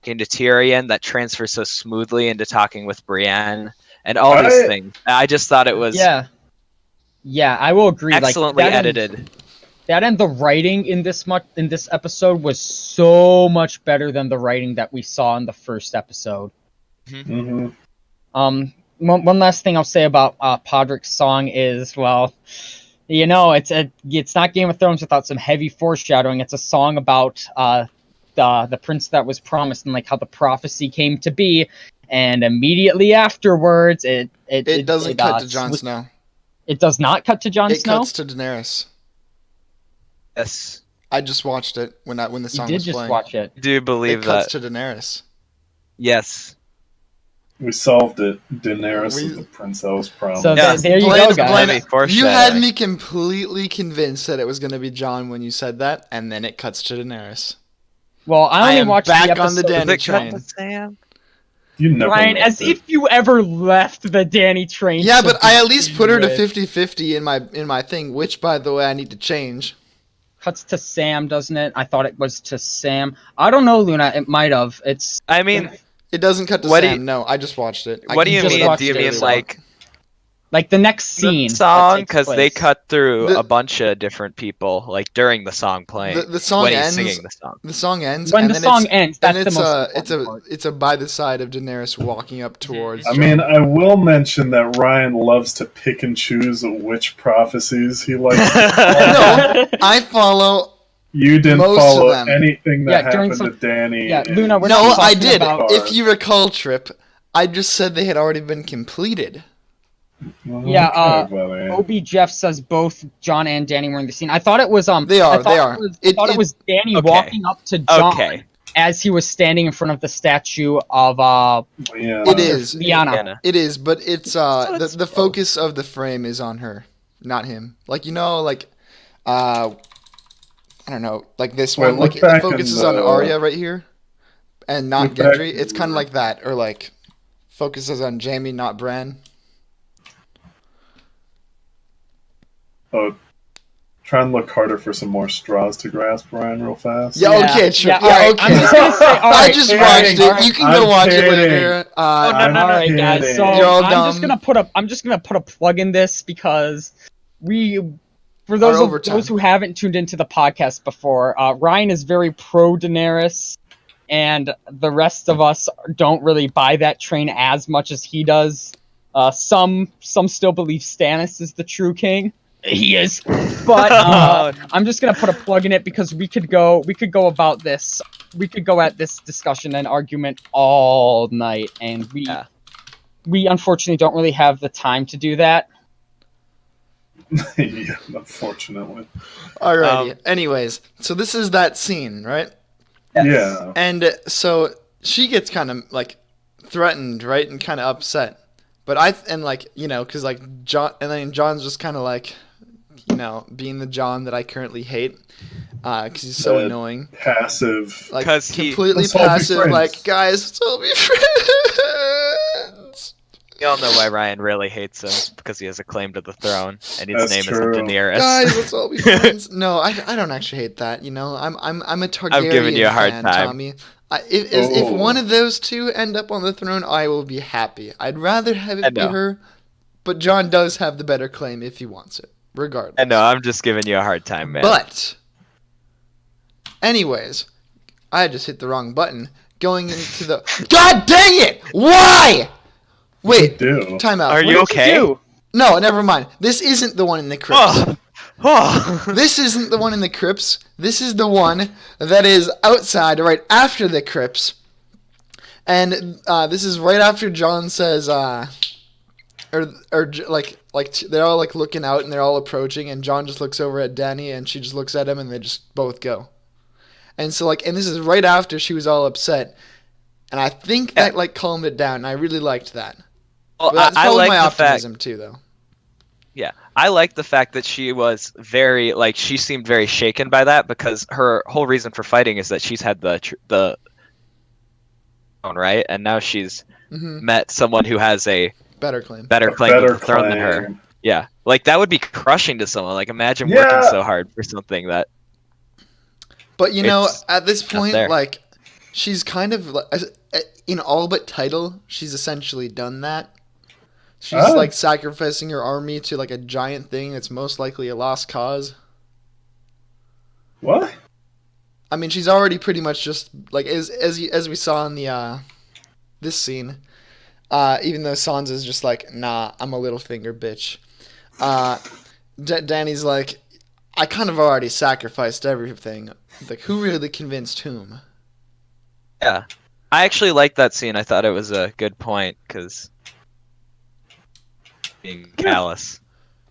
into Tyrion that transfers so smoothly into talking with Brienne and all these things. I just thought it was yeah, I will agree. excellently like, edited. That and the writing in this episode was so much better than the writing that we saw in the first episode. Mm-hmm. One last thing I'll say about Podrick's song is, well, you know, it's not Game of Thrones without some heavy foreshadowing. It's a song about the prince that was promised and like how the prophecy came to be, and immediately afterwards, it doesn't cut to Jon Snow. It does not cut to Jon Snow. It cuts to Daenerys. Yes. I just watched it when the song was playing. You did just watch it. Do you believe it that? cuts to Daenerys. Yes. We solved it. Daenerys is the princess promise. So there you go, guys. You had me completely convinced that it was going to be Jon when you said that, and then it cuts to Daenerys. Well, I only watched the episode. on the Dany train. You never Ryan, as if you ever left the Dany train. Yeah, but I at least put her to 50-50 in my thing, which, by the way, I need to change. Cuts to Sam, doesn't it? I thought it was to Sam. I don't know, Luna. It might have. It doesn't cut to Sam. No, I just watched it. What do you mean? Do you mean like the next scene? The song, because they cut through a bunch of different people, like during the song playing. The song when ends. He's singing the song. The song ends. When and the song ends, that's the most it's a by the side of Daenerys walking up towards. I mean, I will mention that Ryan loves to pick and choose which prophecies he likes. No, I follow. You didn't follow anything that happened to Dany. Yeah, Luna. No, I did. If you recall, Trip, I just said they had already been completed. Yeah, Obi Jeff says both Jon and Dany were in the scene. I thought it was They are. I thought it was Dany walking up to Jon as he was standing in front of the statue of It is Lyanna. It is, but it's the focus of the frame is on her, not him. Like I don't know, like this one. Like the focus is on Arya right here, and not Gendry. It's kind of like that, or like focuses on Jaime, not Bran. Oh, try and look harder for some more straws to grasp, Ryan, real fast. Yeah, okay, sure. Yeah, okay. I just watched it. You can go watch it later. No, alright, guys. So I'm just gonna put a plug in this because for those who haven't tuned into the podcast before, Ryan is very pro Daenerys, and the rest of us don't really buy that train as much as he does. Some still believe Stannis is the true king. He is, but I'm just gonna put a plug in it because we could go about this. We could go at this discussion and argument all night, and we unfortunately don't really have the time to do that. Yeah, unfortunately. Alrighty. Anyways, so this is that scene, right? Yes. Yeah. And so she gets kind of like threatened, right, and kind of upset. But because like Jon, and then Jon's just kind of like, being the Jon that I currently hate, because he's so annoying, passive, like completely passive. Like, guys, let's all be friends. You all know why Ryan really hates him, because he has a claim to the throne, and his name isn't Daenerys. Guys, let's all be friends. No, I don't actually hate that. I'm a Targaryen I'm giving you a hard fan, time. Tommy. If one of those two end up on the throne, I will be happy. I'd rather have it be her, but Jon does have the better claim if he wants it, regardless. I know, I'm just giving you a hard time, man. But, anyways, I just hit the wrong button. Going into the... God dang it! Why? Wait, time out. Are you okay? No, never mind. This isn't the one in the crypts. This isn't the one in the crypts. This is the one that is outside right after the crypts. And this is right after Jon says, or they're all like looking out and they're all approaching, and Jon just looks over at Dany and she just looks at him and they just both go. And so and this is right after she was all upset. And I think that calmed it down. And I really liked that. Well, that's I like my the optimism too, though. Yeah, I like the fact that she was she seemed very shaken by that, because her whole reason for fighting is that she's had the throne, right? And now she's met someone who has a better claim to the throne than her. Yeah, like that would be crushing to someone. Like imagine working so hard for something that. But at this point, she's kind of like, in all but title, she's essentially done that. She's like sacrificing her army to like a giant thing that's most likely a lost cause. What? I mean, she's already pretty much just like as we saw in the this scene. Even though Sansa's just like, nah, I'm a Littlefinger bitch. Dany's like, I kind of already sacrificed everything. Like, who really convinced whom? Yeah, I actually liked that scene. I thought it was a good point because being callous.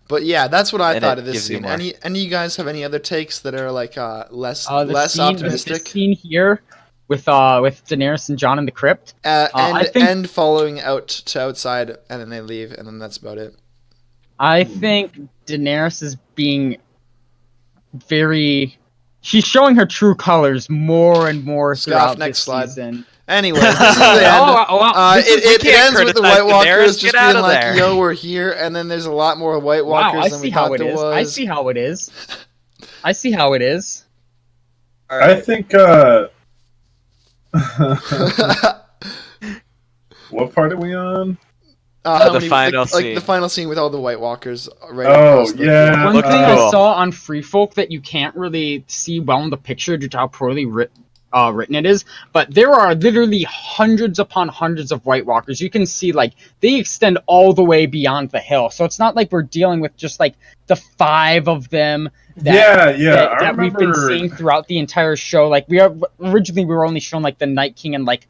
But yeah, that's what I And thought it of this gives you scene. more. Any of you guys have any other takes that are like less This optimistic? scene here with Daenerys and Jon in the crypt. I think And following out to outside, and then they leave, and then that's about it. I think Daenerys is being she's showing her true colors more and more Scoff, throughout next this slide. season. Anyways, this is the end. It ends with the White Walkers just being like, "Yo, we're here," and then there's a lot more White Walkers than we thought there was. I see how it is. I see how it is. I think. What part are we on? The final scene. Like the final scene with all the White Walkers. Right yeah. One thing I saw on Free Folk that you can't really see well in the picture due to how poorly written it is, but there are literally hundreds upon hundreds of White Walkers. You can see like they extend all the way beyond the hill, so it's not like we're dealing with just like the 5 of them that we've been seeing throughout the entire show. Like originally we were only shown like the Night King and like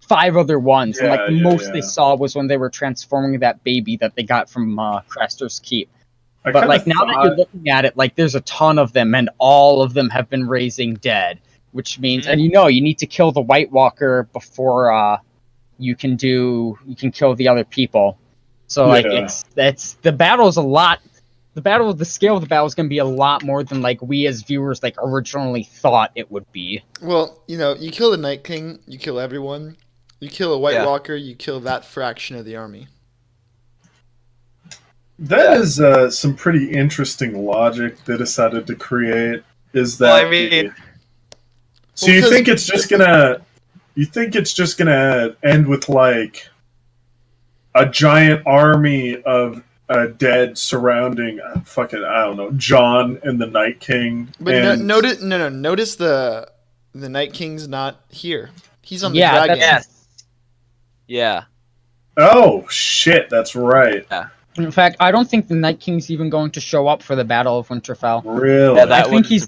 5 other ones, and like the most they saw was when they were transforming that baby that they got from Craster's Keep. But like now that you're looking at it, like there's a ton of them, and all of them have been raising dead. Which means, and you need to kill the White Walker before you can kill the other people. So like the battle's a lot. The scale of the battle is going to be a lot more than like we as viewers like originally thought it would be. Well, you kill the Night King, you kill everyone. You kill a White Walker, you kill that fraction of the army. That is some pretty interesting logic they decided to create. Is that? Well, I mean. So you think it's just gonna end with like a giant army of dead surrounding I don't know, Jon and the Night King. But notice the Night King's not here. He's on the dragon. Yeah. Oh shit, that's right. Yeah. In fact, I don't think the Night King's even going to show up for the Battle of Winterfell. Really? Yeah, I think he's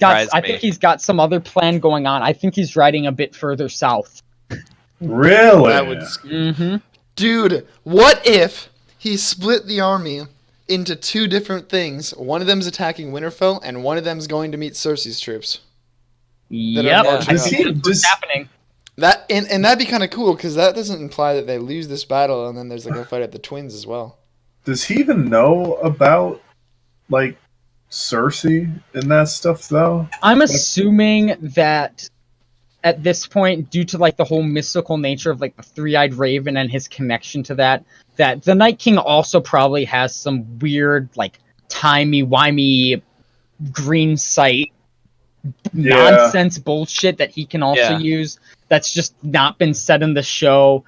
got some other plan going on. I think he's riding a bit further south. Really? That would... Dude, what if he split the army into 2 different things? One of them's attacking Winterfell, and one of them's going to meet Cersei's troops. Yep, I think that's happening. And that'd be kind of cool, because that doesn't imply that they lose this battle, and then there's like a fight at the Twins as well. Does he even know about, like, Cersei and that stuff, though? I'm assuming that at this point, due to, like, the whole mystical nature of, like, the Three-Eyed Raven and his connection to that the Night King also probably has some weird, like, timey-wimey green sight nonsense bullshit that he can also use that's just not been said in the show.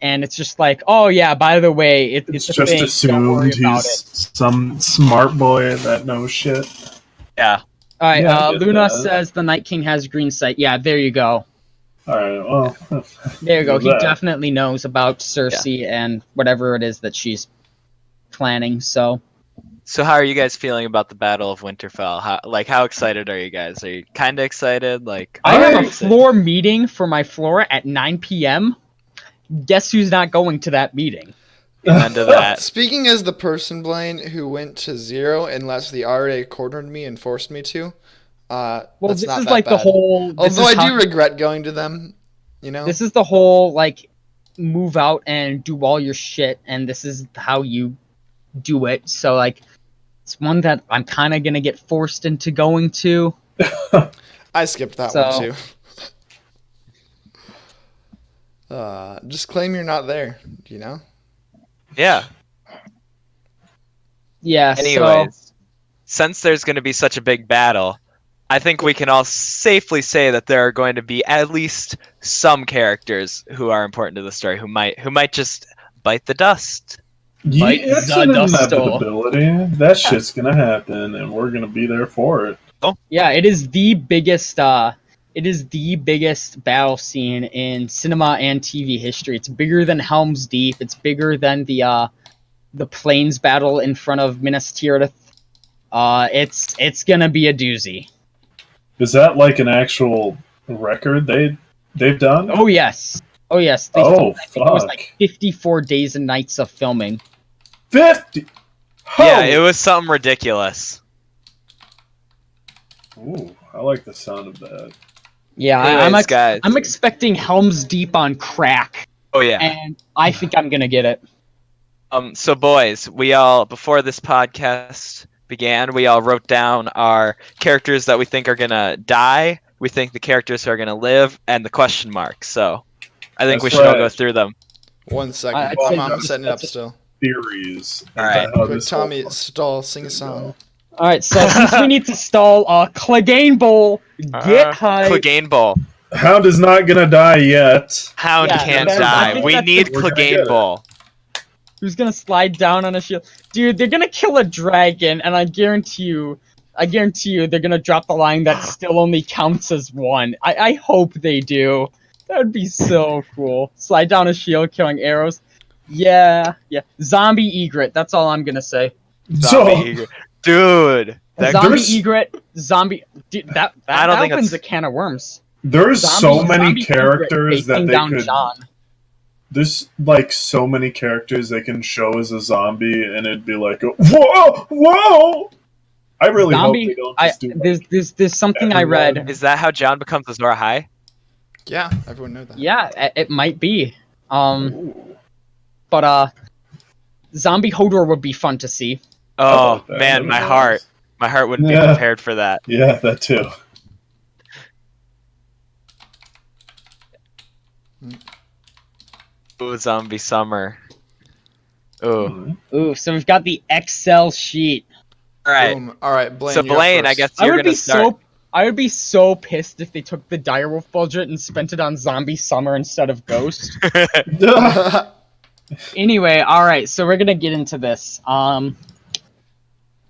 And it's just like, oh yeah, by the way, it's just thing. assumed he's some smart boy that knows shit. Yeah. All right. Luna says the Night King has green sight. Yeah, there you go. All right. Well, there you go. He definitely knows about Cersei and whatever it is that she's planning. So how are you guys feeling about the Battle of Winterfell? How excited are you guys? Are you kind of excited? Like, I have a floor meeting for my floor at 9 p.m. Guess who's not going to that meeting? Into that. Speaking as the person, Blaine, who went to 0 unless the RA cornered me and forced me to, this is like the whole... Although I do regret going to them, This is the whole, like, move out and do all your shit, and this is how you do it. So, like, it's one that I'm kind of going to get forced into going to. I skipped that one, too. Just claim you're not there, Yeah. Yeah. Anyways, since there's going to be such a big battle, I think we can all safely say that there are going to be at least some characters who are important to the story who might just bite the dust. Bite It's the an dust. inevitability. That shit's gonna happen, and we're gonna be there for it. Yeah, it is the biggest. It is the biggest battle scene in cinema and TV history. It's bigger than Helm's Deep. It's bigger than the plains battle in front of Minas Tirith. It's gonna be a doozy. Is that like an actual record they've done? Oh yes. Oh yes. They Oh, filmed, I think it was fuck. like 54 days and nights of filming. 50. Yeah, it was something ridiculous. Ooh, I like the sound of that. Yeah, Anyways, guys. I'm expecting Helm's Deep on crack, Oh yeah. and I think I'm gonna get it. So boys, we all before this podcast began, we all wrote down our characters that we think are gonna die, we think the characters who are gonna live, and the question marks. So I think That's we should all right. go through them. 1 second. I'd say I'm that's- setting it up that's- still. Theories. All right. about how Quick, this whole Tommy, fucking stall, sing a thing song. go. All right, so since we need to stall Clegane Bowl, get hype. Clegane Bowl. Hound is not gonna die yet. Hound Yeah, can't I die. think We that's need the- we're gonna get Clegane it. Bowl. Who's gonna slide down on a shield? Dude, they're gonna kill a dragon, and I guarantee you, they're gonna drop the line that still only counts as one. I hope they do. That would be so cool. Slide down a shield, killing arrows. Yeah. Zombie egret. That's all I'm gonna say. Zombie egret. Dude. Zombie there's- egret. Zombie. Dude, that I don't think opens that's- a can of worms. There's so Zombie many egret characters that facing they down could. John. There's like so many characters they can show as a zombie, and it'd be like, whoa! I really Zombie. hope they don't just do. There's something I everyone. read. Is that how John becomes Azor Ahai? Yeah, everyone knew that. Yeah, it might be. Ooh. But Zombie Hodor would be fun to see. Oh like that. man, my heart wouldn't be Yeah. prepared for that. Yeah, that too. Ooh, Zombie Summer. Ooh. Ooh, so we've got the Excel sheet. All right. Boom. All right, Blaine. So you're up Blaine, I first. guess I you're would gonna be start. I would be so pissed if they took the Direwolf budget and spent it on Zombie Summer instead of Ghost. Anyway, all right, so we're gonna get into this.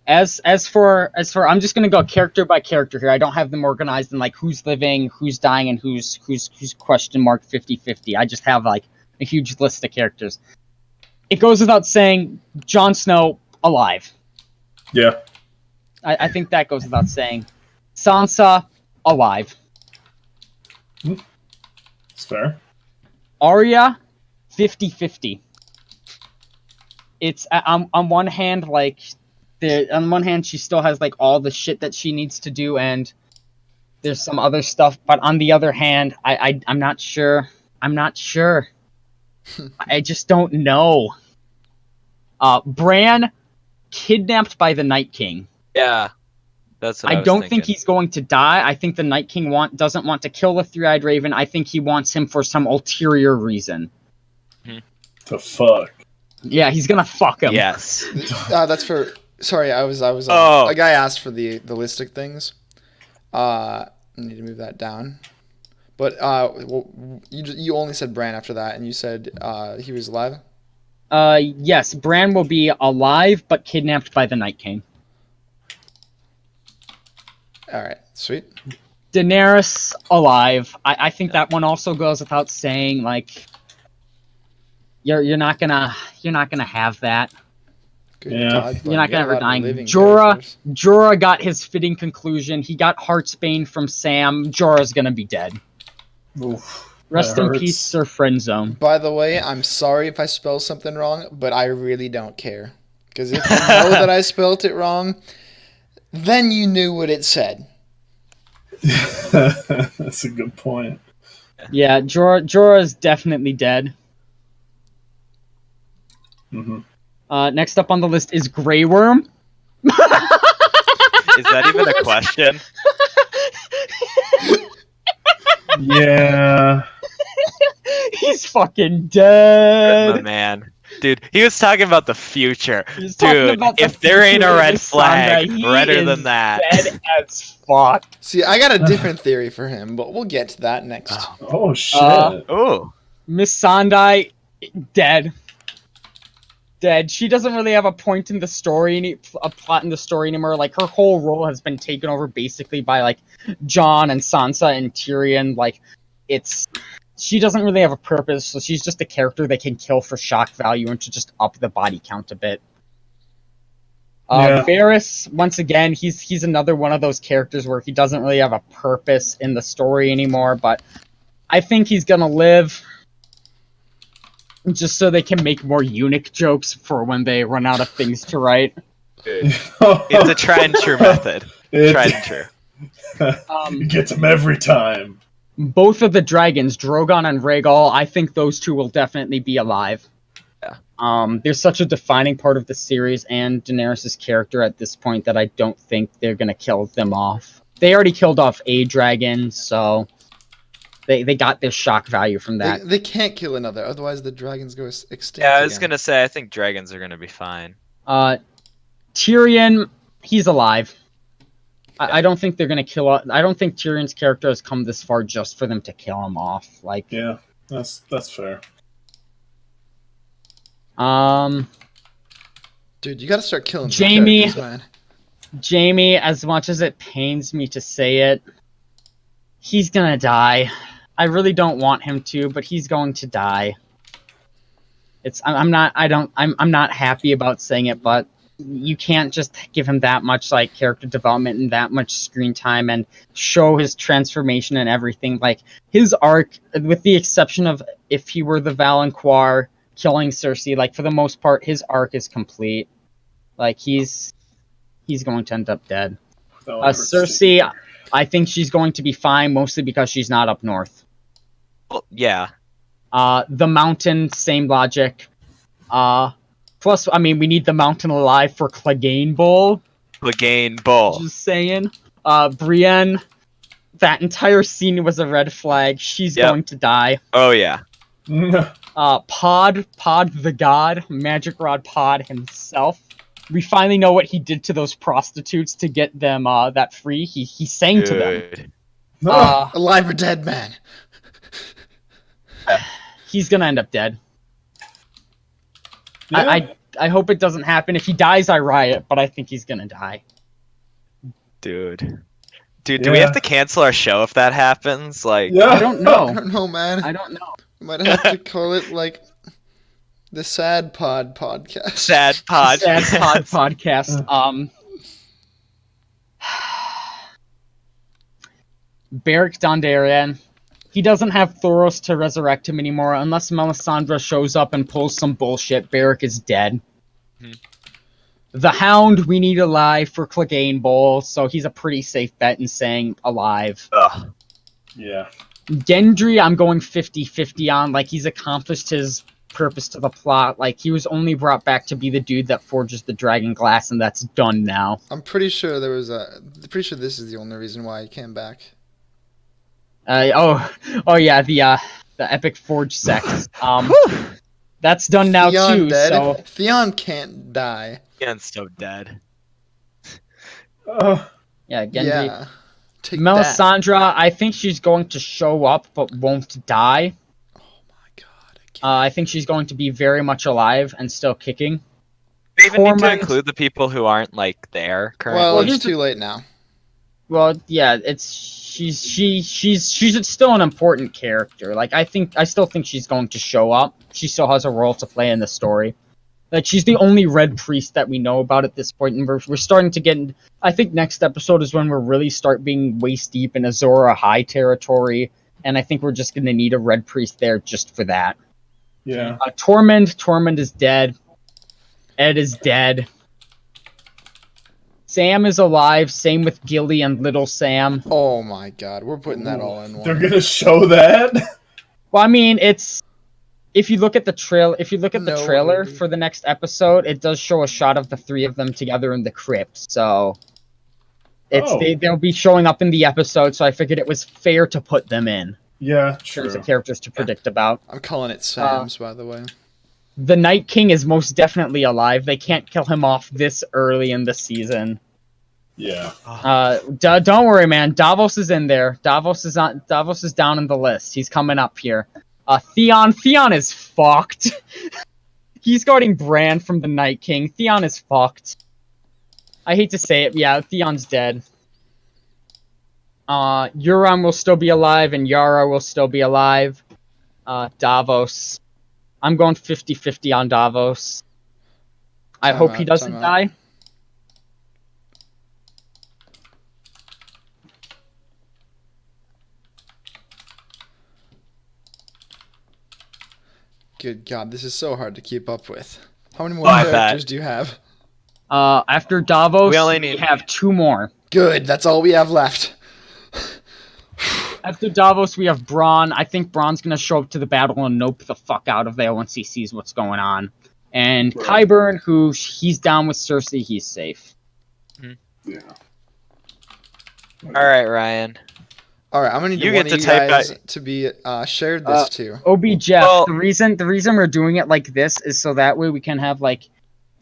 As for I'm just gonna go character by character here. I don't have them organized in like who's living, who's dying, and who's question mark 50-50. I just have like a huge list of characters. It goes without saying, Jon Snow alive. Yeah. I think that goes without saying. Sansa alive. It's fair. Arya 50-50. It's on one hand like on one hand she still has like all the shit that she needs to do, and there's some other stuff, but on the other hand I'm not sure. I just don't know. Bran kidnapped by the Night King. Yeah. That's what I I was don't thinking. think he's going to die. I think the Night King doesn't want to kill the Three-Eyed Raven. I think he wants him for some ulterior reason. The fuck. Yeah, he's gonna fuck him. Yes. That's for. Sorry, I was. Oh. A guy asked for the list of things. I need to move that down. But well, you only said Bran after that, and you said he was alive. Yes, Bran will be alive, but kidnapped by the Night King. All right, sweet. Daenerys alive. I think that one also goes without saying. Like, you're not gonna have that. Good Yeah. God, You're not you got gonna a ever lot of dying. living Jorah characters. Jorah got his fitting conclusion. He got Heartsbane from Sam. Jorah's gonna be dead. Oof. Rest That in hurts. peace, Sir Friendzone. By the way, I'm sorry if I spell something wrong, but I really don't care. Because if you know that I spelt it wrong, then you knew what it said. That's a good point. Yeah, Jorah's definitely dead. Hmm. Next up on the list is Grey Worm. Is that even a question? Yeah. He's fucking Good, my dead. man. Dude, he was talking about the future. He's talking Dude, about the if there ain't a future of red Missandei, flag, he redder is than that. Dead as fuck. See, I got a different theory for him, but we'll get to that next. Oh shit! Oh, Missandei, dead. Dead. She doesn't really have a point in the story, a plot in the story anymore. Like, her whole role has been taken over basically by, like, Jon and Sansa and Tyrion. Like, she doesn't really have a purpose, so she's just a character they can kill for shock value and to just up the body count a bit. Yeah. Varys, once again, he's another one of those characters where he doesn't really have a purpose in the story anymore, but I think he's gonna live just so they can make more eunuch jokes for when they run out of things to write. it's a tried and true method. Tried and true. You get them every time. Both of the dragons, Drogon and Rhaegal, I think those two will definitely be alive. Yeah. They're such a defining part of the series and Daenerys' character at this point that I don't think they're gonna kill them off. They already killed off a dragon, so they got their shock value from that. They can't kill another, otherwise the dragons go extinct. Yeah, I was again. gonna say I think dragons are gonna be fine. Tyrion, he's alive. I don't think they're gonna kill. I don't think Tyrion's character has come this far just for them to kill him off. Like, Yeah, that's fair. Dude, you gotta start killing some Jaime. characters, man. Jaime, as much as it pains me to say it, he's gonna die. I really don't want him to, but he's going to die. I'm not happy about saying it, but you can't just give him that much like character development and that much screen time and show his transformation and everything. Like, his arc, with the exception of if he were the Valancourt killing Cersei, like, for the most part, his arc is complete. Like, he's going to end up dead. Cersei, I think she's going to be fine, mostly because she's not up north. Well, yeah. The Mountain, same logic. Plus, I mean, we need the Mountain alive for Clegane Bowl. Clegane Bowl. Just saying. Brienne, that entire scene was a red flag. She's going to die. Oh, yeah. Pod the God, Magic Rod Pod himself. We finally know what he did to those prostitutes to get them that free. He sang to them. Alive or dead, man. He's gonna end up dead. Yeah. I hope it doesn't happen. If he dies, I riot, but I think he's gonna die. Dude, do we have to cancel our show if that happens? Like, Yeah. I don't know. I don't know, man. I don't know. We might have to call it, like, the Sad Pod podcast. Sad pod. Sad Pod podcast. Beric Dondarrion. He doesn't have Thoros to resurrect him anymore. Unless Melisandre shows up and pulls some bullshit, Beric is dead. The Hound, we need alive for Clegane Bowl, so he's a pretty safe bet in saying alive. Ugh. Yeah. Gendry, I'm going 50-50 on. Like, he's accomplished his purpose to the plot. Like, he was only brought back to be the dude that forges the dragon glass, and that's done now. I'm pretty sure pretty sure this is the only reason why he came back. Oh yeah, the epic forge sex. That's done now Theon too. dead? So Theon can't die. Ian's so dead. yeah, Gendry. Yeah. Take that. Melisandre, I think she's going to show up but won't die. Oh my god. I think she's going to be very much alive and still kicking. Do you even need to Torment. include the people who aren't like there currently? Well, here's it's too late now. Well, yeah, she's still an important character. Like, I still think she's going to show up. She still has a role to play in the story. Like, she's the only red priest that we know about at this point, and we're starting to get. I think next episode is when we'll really start being waist deep in Azor Ahai territory, and I think we're just going to need a red priest there just for that. Yeah. Tormund is dead. Ed is dead. Sam is alive. Same with Gilly and Little Sam. Oh my god, we're putting that all in one. They're gonna show that. Well, I mean, it's if you look at the trailer No, trailer maybe. for the next episode, it does show a shot of the three of them together in the crypt. So they'll be showing up in the episode. So I figured it was fair to put them in Yeah, terms true. of characters to predict about. I'm calling it Sam's, by the way. the Night King is most definitely alive. They can't kill him off this early in the season. Yeah. Don't worry, man. Davos is in there. Davos is down in the list. He's coming up here. Theon is fucked. He's guarding Bran from the Night King. Theon is fucked. I hate to say it, yeah, Theon's dead. Euron will still be alive, and Yara will still be alive. Davos. I'm going 50-50 on Davos. I hope he doesn't die. Good God, this is so hard to keep up with. How many more characters do you have? After Davos, we have 2 more. Good, that's all we have left. After Davos, we have Bronn. I think Bronn's gonna show up to the battle and nope the fuck out of there once he sees what's going on. And Qyburn, who he's down with Cersei, he's safe. Yeah. All right, Ryan. All right, I'm gonna need one of you guys to be shared this to. OB Jeff, the reason we're doing it like this is so that way we can have like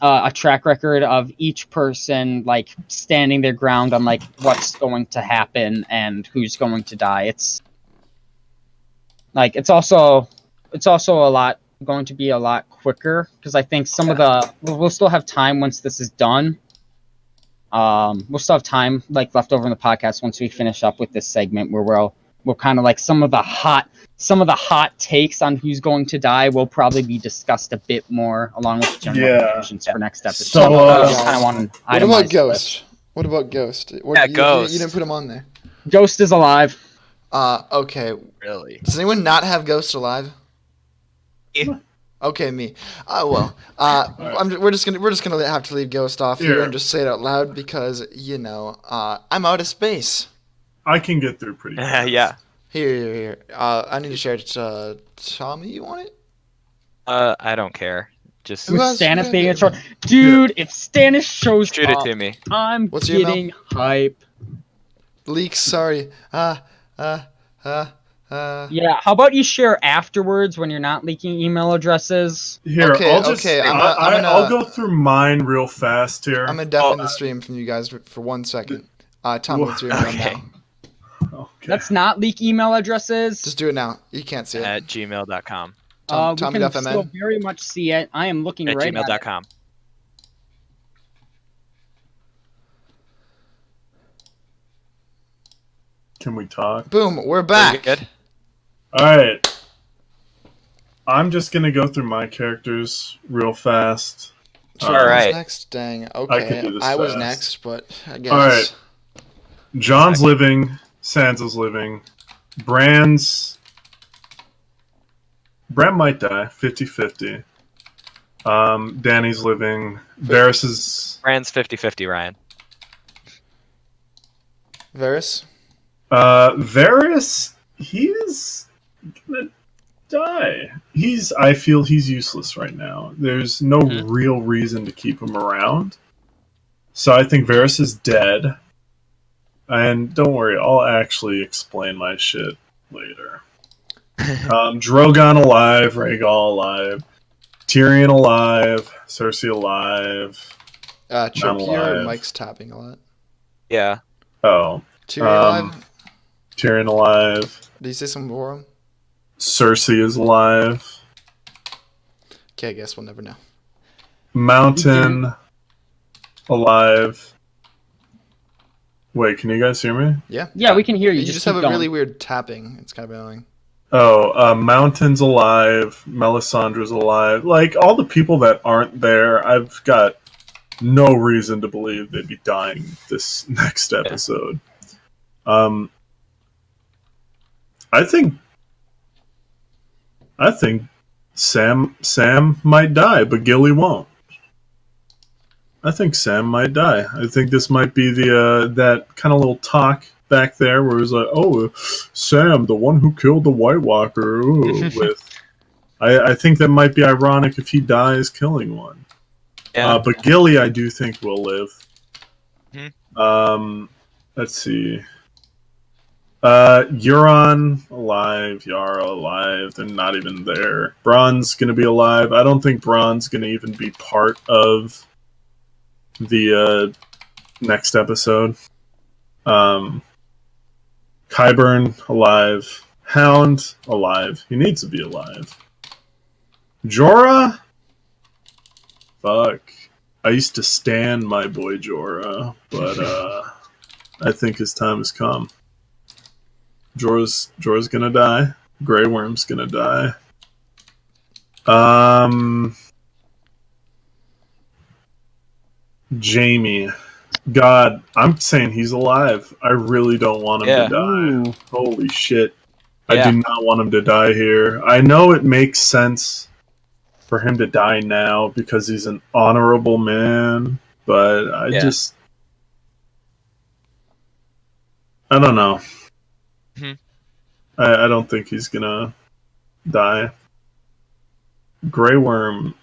a track record of each person like standing their ground on like what's going to happen and who's going to die. It's also going to be a lot quicker because I think some of the we'll still have time once this is done. We'll still have time like left over in the podcast once we finish up with this segment where we'll kind of like some of the hot takes on who's going to die will probably be discussed a bit more along with general conclusions for next episode. So, what about Ghost? What about Ghost? Ghost. You didn't put him on there. Ghost is alive. Okay. Really? Does anyone not have Ghost alive? Yeah. Okay, me. We're just gonna have to leave Ghost off here and just say it out loud because I'm out of space. I can get through pretty fast. Yeah. Here. I need to share it to Tommy. You want it? I don't care. Just Who else? Stannis being a short dude. If Stannis shows shoot up, it to me. I'm What's your getting hype. Leaks. Sorry. Yeah, how about you share afterwards when you're not leaking email addresses? Here, Okay, I'll go through mine real fast here. I'm gonna deafen the stream from you guys for 1 second. Tommy, what's your email now? Okay. Let's not leak email addresses. Just do it now. You can't see it. At gmail.com. We can Tommy.fmn. still very much see it. I am looking At right at it. gmail.com. Can we talk? Boom, we're back. Good. Alright. I'm just gonna go through my characters real fast. All right. Who's next? Dang. Okay. this I was fast. next, but I guess. Alright. John's living. Sansa's living. Bran might die. 50-50. Danny's living. Varys is... Brand's 50-50, Ryan. Varys? Varys, he's gonna die. I feel he's useless right now. There's no real reason to keep him around. So I think Varys is dead. And don't worry, I'll actually explain my shit later. Drogon alive, Rhaegal alive, Tyrion alive, Cersei alive. Choke alive. your mic's tapping a lot. Yeah. Oh. Tyrion alive? Tyrion alive. Did you say something before him? Cersei is alive. Okay, I guess we'll never know. Mountain alive. Wait, can you guys hear me? Yeah? Yeah, we can hear you. You just keep have a going. really weird tapping. It's kind of annoying. Oh, Mountain's alive. Melisandre's alive. Like, all the people that aren't there, I've got no reason to believe they'd be dying this next episode. I think Sam might die, but Gilly won't. I think Sam might die. I think this might be the that kind of little talk back there where it's like, oh, Sam, the one who killed the White Walker. Ooh, I think that might be ironic if he dies killing one. Yeah. But Gilly, I do think will live. Mm-hmm. Let's see. Euron alive, Yara alive. They're not even there. Bronn's gonna be alive. I don't think Bronn's gonna even be part of the next episode. Qyburn alive. Hound alive. He needs to be alive. Jorah? Fuck. I used to stan my boy Jorah, but I think his time has come. Jorah's gonna die. Grey Worm's gonna die. Jaime. God, I'm saying he's alive. I really don't want him to die. Ooh. Holy shit. Yeah. I do not want him to die here. I know it makes sense for him to die now because he's an honorable man, but I don't know. Mhm. I don't think he's gonna die. Grey Worm.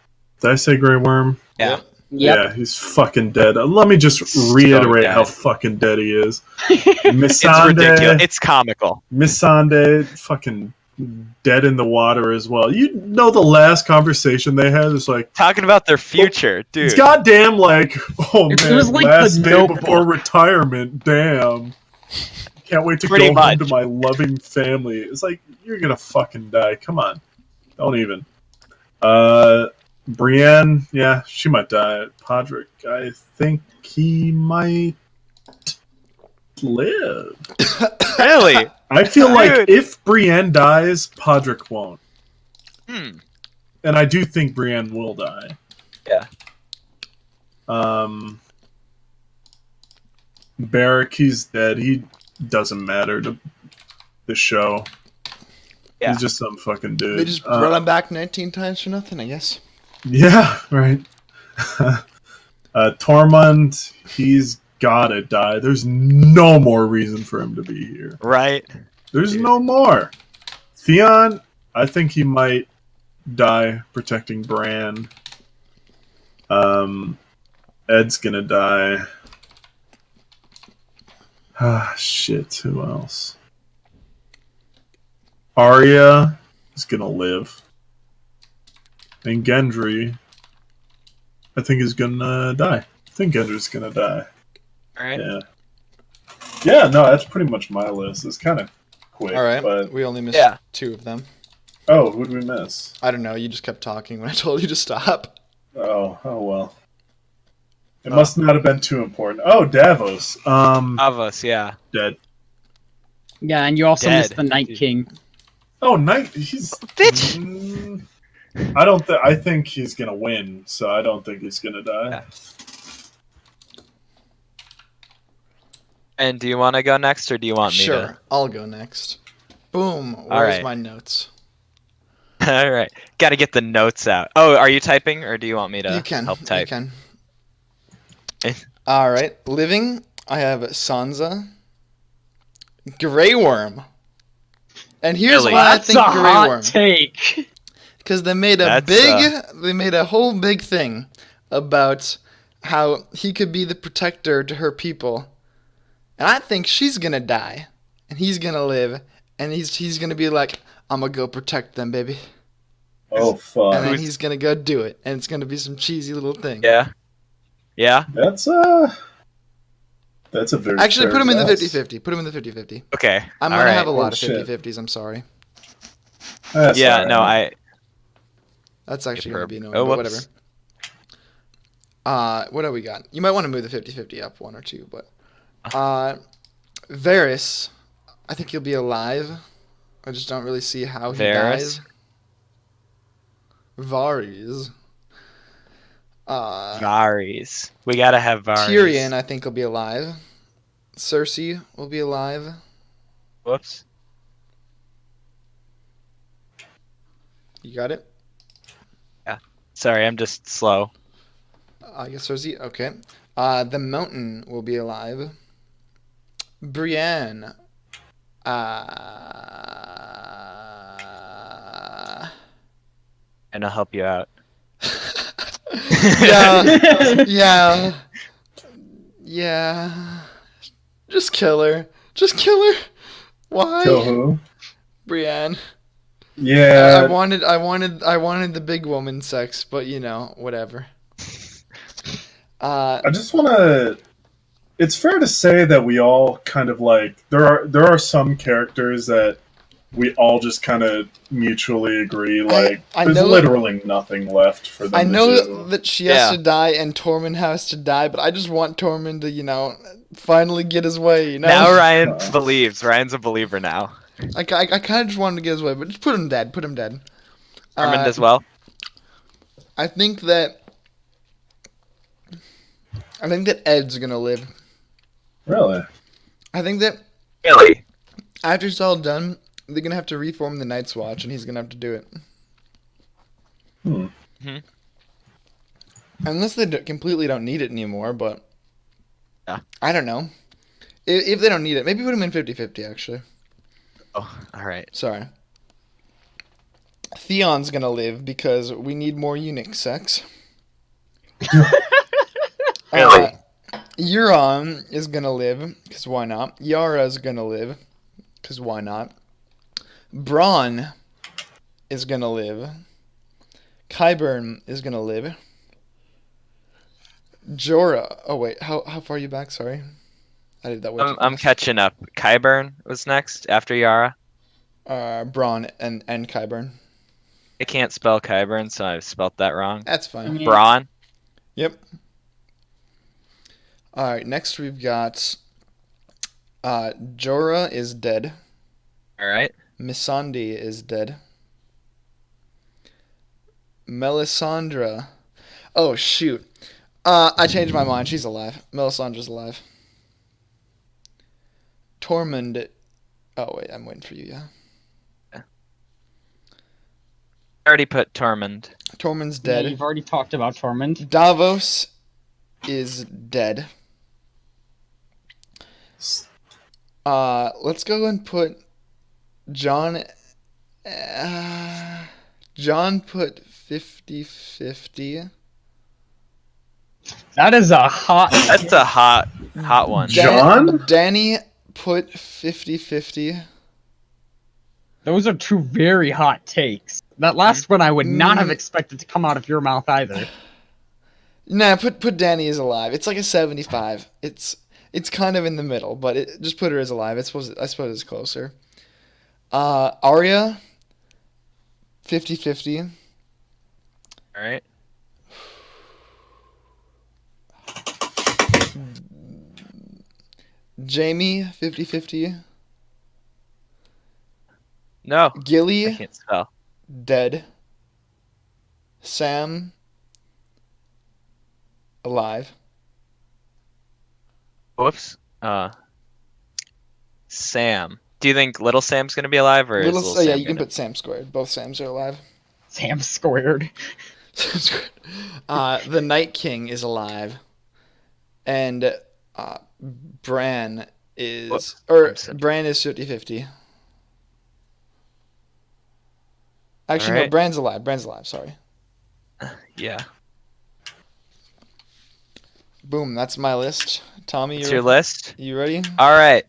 Did I say Grey Worm? Yeah. Yep. Yeah, he's fucking dead. Let me just reiterate how fucking dead he is. It's ridiculous. It's comical. Missandei, fucking dead in the water as well. You know the last conversation they had is like Talking about their future, dude. it's goddamn like It man, was like last the day Notebook. before retirement. Damn. Can't wait to Pretty go much. home to my loving family. It's like you're gonna fucking die. Come on. Don't even. Brienne, yeah, she might die. Podrick, I think he might live. Really? I feel like Dude. if Brienne dies, Podrick won't. Hmm. And I do think Brienne will die. Yeah. Beric, he's dead. He doesn't matter to the show. Yeah. He's just some fucking dude. They just brought him back 19 times for nothing, I guess. Yeah, right. Tormund, he's gotta die. There's no more reason for him to be here. Right. There's no more. Theon, I think he might die protecting Bran. Ed's gonna die. Ah, shit. Who else? Arya is gonna live. And Gendry, I think is gonna die. I think Gendry's gonna die. All right. Yeah. Yeah, no, that's pretty much my list. It's kind of quick. All right, But... we only missed Yeah. 2 of them. Oh, who'd we miss? I don't know. You just kept talking when I told you to stop. Oh well. It must not have been too important. Oh, Davos. Davos, yeah. Dead. Yeah, and you also Dead. missed the Night King. Oh, Knight. He's. Bitch. I don't. I think he's gonna win, so I don't think he's gonna die. Yeah. And do you want to go next, or do you want me Sure, to? I'll go next. Boom. All Where's right. my notes? All right. Got to get the notes out. Oh, are you typing, or do you want me to You can help type? You can. All right. Living, I have Sansa, Grey Worm, and here's Really? why I That's think a Grey hot Worm. take. Because they made they made a whole big thing about how he could be the protector to her people, and I think she's gonna die, and he's gonna live, and he's gonna be like, I'm gonna go protect them, baby, Oh fuck. and then he's gonna go do it, and it's gonna be some cheesy little thing. Yeah. Yeah. That's a very. Actually, fair put him in the guess. 50-50. Put him in the 50-50. Okay. I'm All gonna right. have a lot Oh, of shit. 50-50s. I'm sorry. That's Yeah. all No. right. That's actually gonna be annoying, Oh, but whoops. whatever. What do we got? You might want to move the 50-50 up 1 or 2, but Varys, I think he'll be alive. I just don't really see how he Varys? dies. Varys. Varys. We gotta have Varys. Tyrion, I think, will be alive. Cersei will be alive. Whoops. You got it? Sorry, I'm just slow. I guess Cersei. Okay. The Mountain will be alive. Brienne. And I'll help you out. Yeah. Just kill her. Just kill her. Why? Kill who? Brienne. Yeah. I wanted the big woman sex, but you know, whatever. I just want to. It's fair to say that we all kind of like there are some characters that we all just kind of mutually agree like I there's know literally nothing left for them I to know do. that she has to die and Tormund has to die, but I just want Tormund to, you know, finally get his way, you know? Now Ryan believes. Ryan's a believer now. I kind of just wanted to get his way, but just put him dead. Put him dead. Armand as well. I think that Ed's gonna live. Really? I think that Really? after it's all done, they're gonna have to reform the Night's Watch, and he's gonna have to do it. Unless they completely don't need it anymore, but Yeah. I don't know. If they don't need it, maybe put him in 50-50, actually. Oh, all right. Sorry. Theon's gonna live because we need more eunuch sex. Really? Euron is gonna live, because why not? Yara's gonna live, because why not? Bronn is gonna live. Qyburn is gonna live. Jorah. Oh wait, how far are you back? Sorry, I did that way too I'm fast. catching up. Qyburn was next after Yara. Bronn and Qyburn. I can't spell Qyburn, so I've spelt that wrong. That's fine. Mhm. Braun. Yep. All right. Next we've got Jorah is dead. All right. Missandei is dead. Melisandre. Oh shoot. I changed my mind. She's alive. Melisandre's alive. Tormund. Oh wait, I'm waiting for you. Yeah. I already put Tormund. Tormund's Yeah, dead. you've already talked about Tormund. Davos is dead. Let's go and put John. John put 50-50. That is a hot. That's a hot one. John? Danny put 50-50. Those are two very hot takes. That last one I would not have expected to come out of your mouth either. Nah, put Danny as alive. It's like a 75. It's kind of in the middle, but just put her as alive. I suppose it's closer. Arya 50-50. All right. Jamie 50-50. No, I Gilly can't spell. dead. Sam alive. Whoops. Sam. Do you think Little Sam's gonna be alive, or is Little Yeah, Sam you can gonna- put Sam squared. Both Sams are alive. Sam squared. Sam squared. The Night King is alive, and Bran is Whoops. or I'm sorry. Bran is 50-50. Actually, no, Alright. Bran's alive. Bran's alive. Sorry. Yeah. Boom. That's my list. Tommy, It's your list. You ready? All right.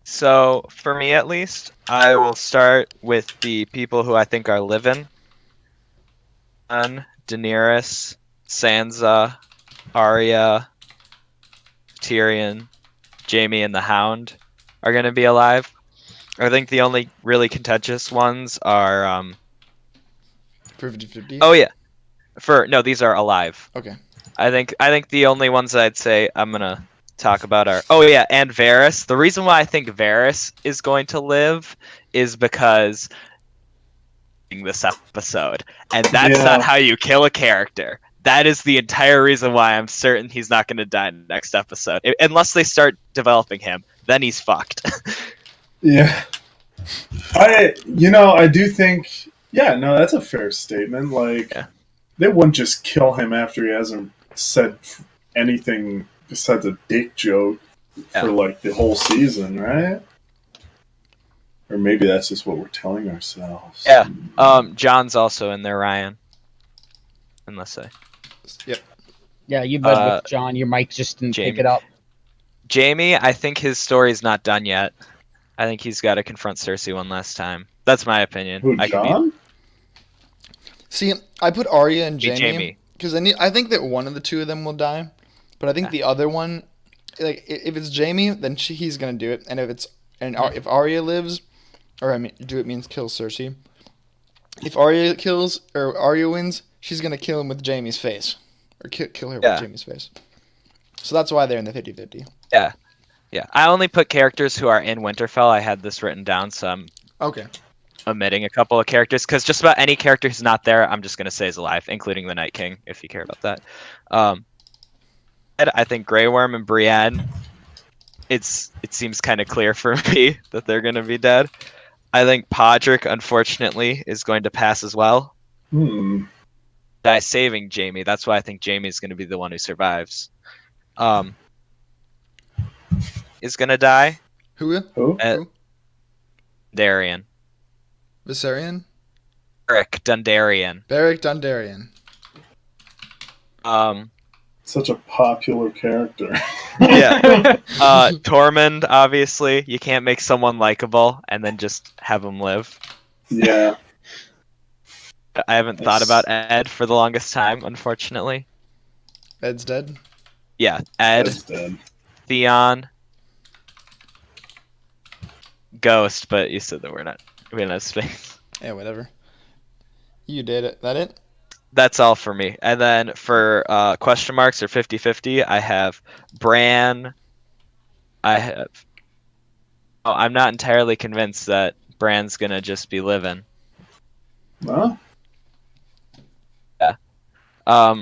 So for me, at least, I will start with the people who I think are living. Daenerys, Sansa, Arya, Tyrion, Jaime, and the Hound are going to be alive. I think the only really contentious ones are. For 50-50. Oh yeah, no, these are alive. Okay. I think the only ones I'd say I'm gonna talk about are and Varys. The reason why I think Varys is going to live is because in this episode, and that's Yeah. not how you kill a character. That is the entire reason why I'm certain he's not going to die in the next episode, unless they start developing him. Then he's fucked. Yeah. I do think, that's a fair statement. Like, Yeah. they wouldn't just kill him after he hasn't said anything besides a dick joke Yeah. for, like, the whole season, right? Or maybe that's just what we're telling ourselves. Yeah. John's also in there, Ryan. Unless I. Yep. Yeah, you led with John. Your mic just didn't pick Jaime. it up. Jaime, I think his story's not done yet. I think he's got to confront Cersei one last time. That's my opinion. Who, I could John? See, I put Arya and be Jaime because I think that one of the two of them will die, but I think the other one, like if it's Jaime, then he's gonna do it, and if Arya lives, or I mean, do it means kill Cersei. If Arya kills or Arya wins, she's gonna kill him with Jaime's face, or kill her with Jaime's face. So that's why they're in the 50-50. Yeah. Yeah. I only put characters who are in Winterfell. I had this written down, so I'm Okay. omitting a couple of characters because just about any character who's not there, I'm just gonna say is alive, including the Night King, if you care about that. I think Grey Worm and Brienne. It seems kind of clear for me that they're gonna be dead. I think Podrick, unfortunately, is going to pass as well. Die saving Jaime. That's why I think Jaime is going to be the one who survives. Is going to die. Who? Darian. Viserion? Beric Dondarrion. Beric Dondarrion. Such a popular character. Yeah. Tormund, obviously. You can't make someone likable and then just have him live. Yeah. I haven't thought about Ed for the longest time, unfortunately. Ed's dead? Yeah, Ed, Ed's dead. Theon, Ghost, but you said that we don't have space. Yeah, whatever. You did it. That it? That's all for me. And then for question marks or 50-50, I have Bran. I'm not entirely convinced that Bran's gonna just be living. Huh? Yeah.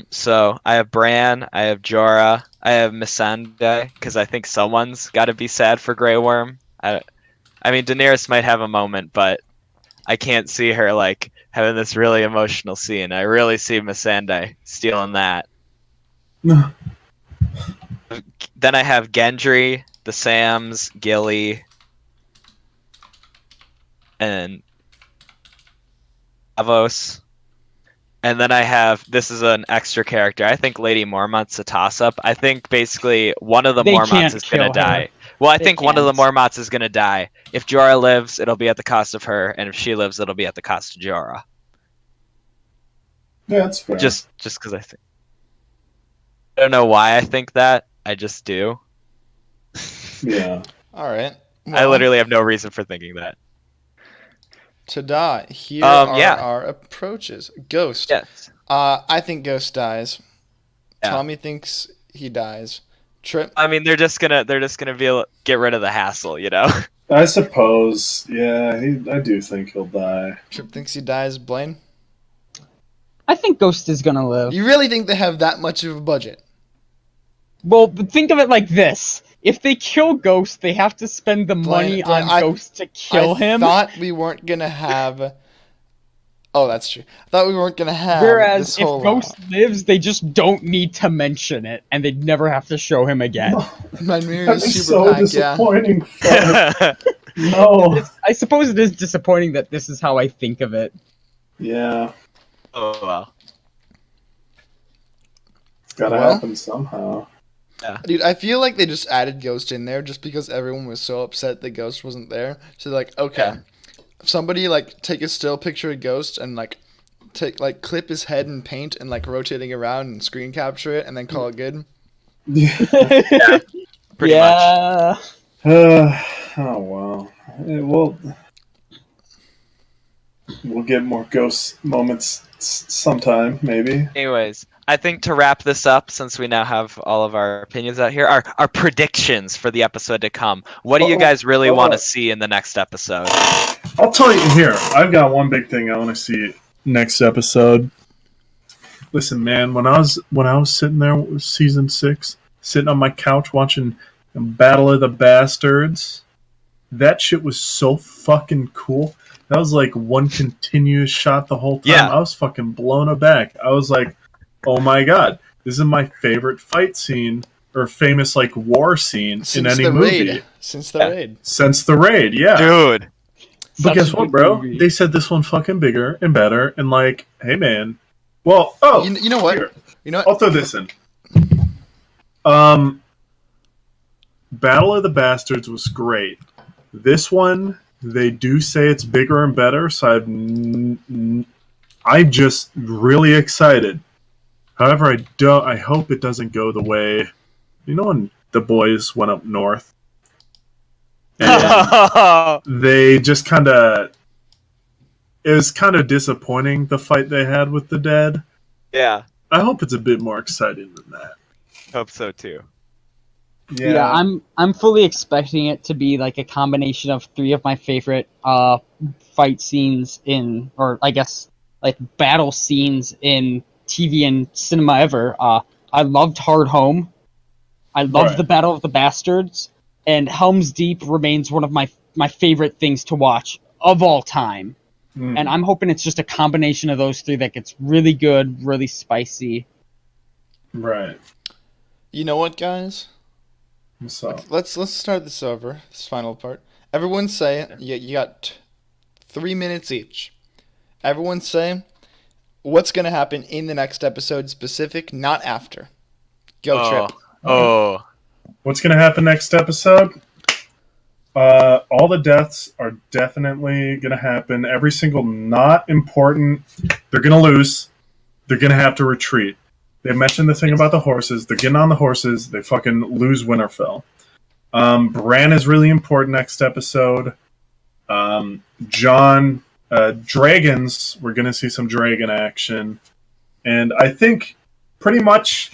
So I have Bran, I have Jorah, I have Missandei, because I think someone's got to be sad for Grey Worm. I mean, Daenerys might have a moment, but I can't see her like having this really emotional scene. I really see Missandei stealing that. Then I have Gendry, the Sams, Gilly, and Davos. And then I have, this is an extra character. I think Lady Mormont's a toss-up. I think basically one of the Mormonts is going to die. Well, I think one of the Mormonts is going to die. If Jorah lives, it'll be at the cost of her, and if she lives, it'll be at the cost of Jorah. Yeah, that's fair. Just because I think. I don't know why I think that. I just do. Yeah. All right. Well, I literally have no reason for thinking that. To die. Here are yeah. our approaches. Ghost. Yes. I think Ghost dies. Yeah. Tommy thinks he dies. Trip. I mean, they're just gonna get rid of the hassle, you know. I suppose. Yeah, I do think he'll die. Trip thinks he dies. Blaine. I think Ghost is gonna live. You really think they have that much of a budget? Well, but think of it like this. If they kill Ghost, they have to spend the money on Ghost to kill him. I thought we weren't going to have... Oh, that's true. I thought we weren't going to have Whereas this if whole Ghost lives, they just don't need to mention it, and they'd never have to show him again. My mirror That'd be is so super pack, disappointing. Yeah. No. I suppose it is disappointing that this is how I think of it. Yeah. Oh well. It's gotta happen somehow. Yeah. Dude, I feel like they just added Ghost in there just because everyone was so upset that Ghost wasn't there. So like, okay, somebody like take a still picture of Ghost and like clip his head in paint and like rotating around and screen capture it and then call it good. Yeah. Pretty much. Oh well. We'll get more Ghost moments sometime, maybe. Anyways, I think to wrap this up, since we now have all of our opinions out here, our predictions for the episode to come. What do you guys really want to see in the next episode? I'll tell you here. I've got one big thing I want to see next episode. Listen, man, when I was sitting there with season 6, sitting on my couch watching Battle of the Bastards, that shit was so fucking cool. That was like one continuous shot the whole time. Yeah. I was fucking blown aback. I was like, oh my god, this is my favorite fight scene or famous like war scene in any movie. Since the raid. Since the raid, yeah. Dude. But guess what, bro? They said this one fucking bigger and better and like, hey man. Well, you know what? Here, you know what? I'll throw this in. Battle of the Bastards was great. This one, they do say it's bigger and better, so I'm just really excited. However, I hope it doesn't go the way, when the boys went up north. And they just kind of, it was kind of disappointing, the fight they had with the dead. Yeah, I hope it's a bit more exciting than that. hope so too. Yeah, I'm fully expecting it to be like a combination of 3 of my favorite fight scenes or I guess like battle scenes in TV and cinema ever. I loved Hard Home. I loved the Battle of the Bastards, and Helm's Deep remains one of my favorite things to watch of all time. And I'm hoping it's just a combination of those 3 that gets really good, really spicy. Right. You know what, guys? What's up? Let's start this over. This final part. Everyone say you got 3 minutes each. Everyone say what's gonna happen in the next episode, specific, not after. Go Trip. Oh. What's going to happen next episode? All the deaths are definitely going to happen. Every single not important, they're going to lose. They're going to have to retreat. They mentioned the thing about the horses. They're getting on the horses. They fucking lose Winterfell. Bran is really important next episode. Jon, dragons, we're going to see some dragon action. And I think pretty much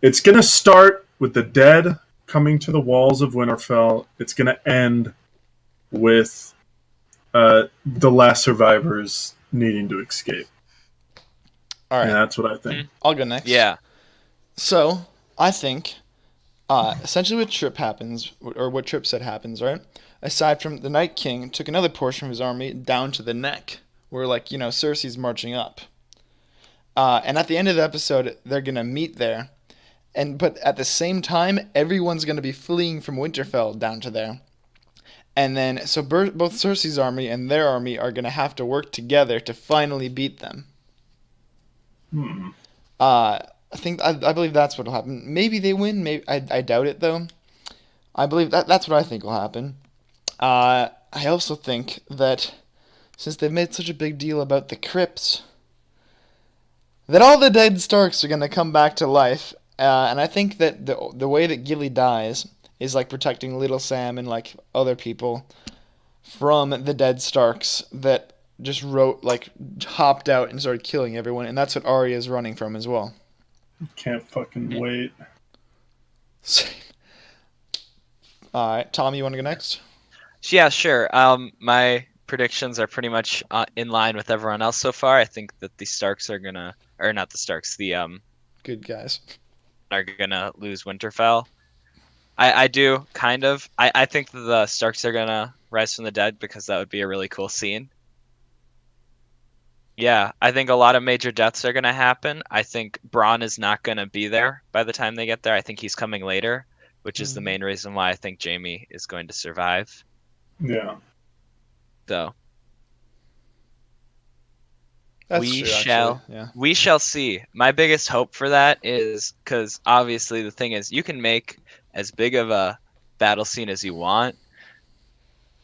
it's going to start with the dead coming to the walls of Winterfell. It's going to end with the last survivors needing to escape. All right. And that's what I think. I'll go next. Yeah. So, I think, essentially what Trip happens, or what Trip said happens, right? Aside from the Night King took another portion of his army down to the neck, where, Cersei's marching up. And at the end of the episode, they're going to meet there. But at the same time, everyone's going to be fleeing from Winterfell down to there. And then, so both Cersei's army and their army are going to have to work together to finally beat them. I believe that's what will happen. Maybe they win. Maybe I doubt it though. I believe that's what I think will happen. I also think that since they've made such a big deal about the crypts, that all the dead Starks are going to come back to life. And I think that the way that Gilly dies is protecting Little Sam and other people from the dead Starks that just hopped out and started killing everyone, and that's what Arya is running from as well. Can't fucking wait. Alright, Tom, you want to go next? Yeah, sure. My predictions are pretty much in line with everyone else so far. I think that the Starks are gonna, or not the Starks, the good guys are gonna lose Winterfell. I do kind of. I think that the Starks are gonna rise from the dead because that would be a really cool scene. Yeah, I think a lot of major deaths are gonna happen. I think Bronn is not gonna be there by the time they get there. I think he's coming later, which is the main reason why I think Jaime is going to survive. Yeah. So That's we true, shall actually. Yeah. we shall see. My biggest hope for that is because obviously the thing is you can make as big of a battle scene as you want,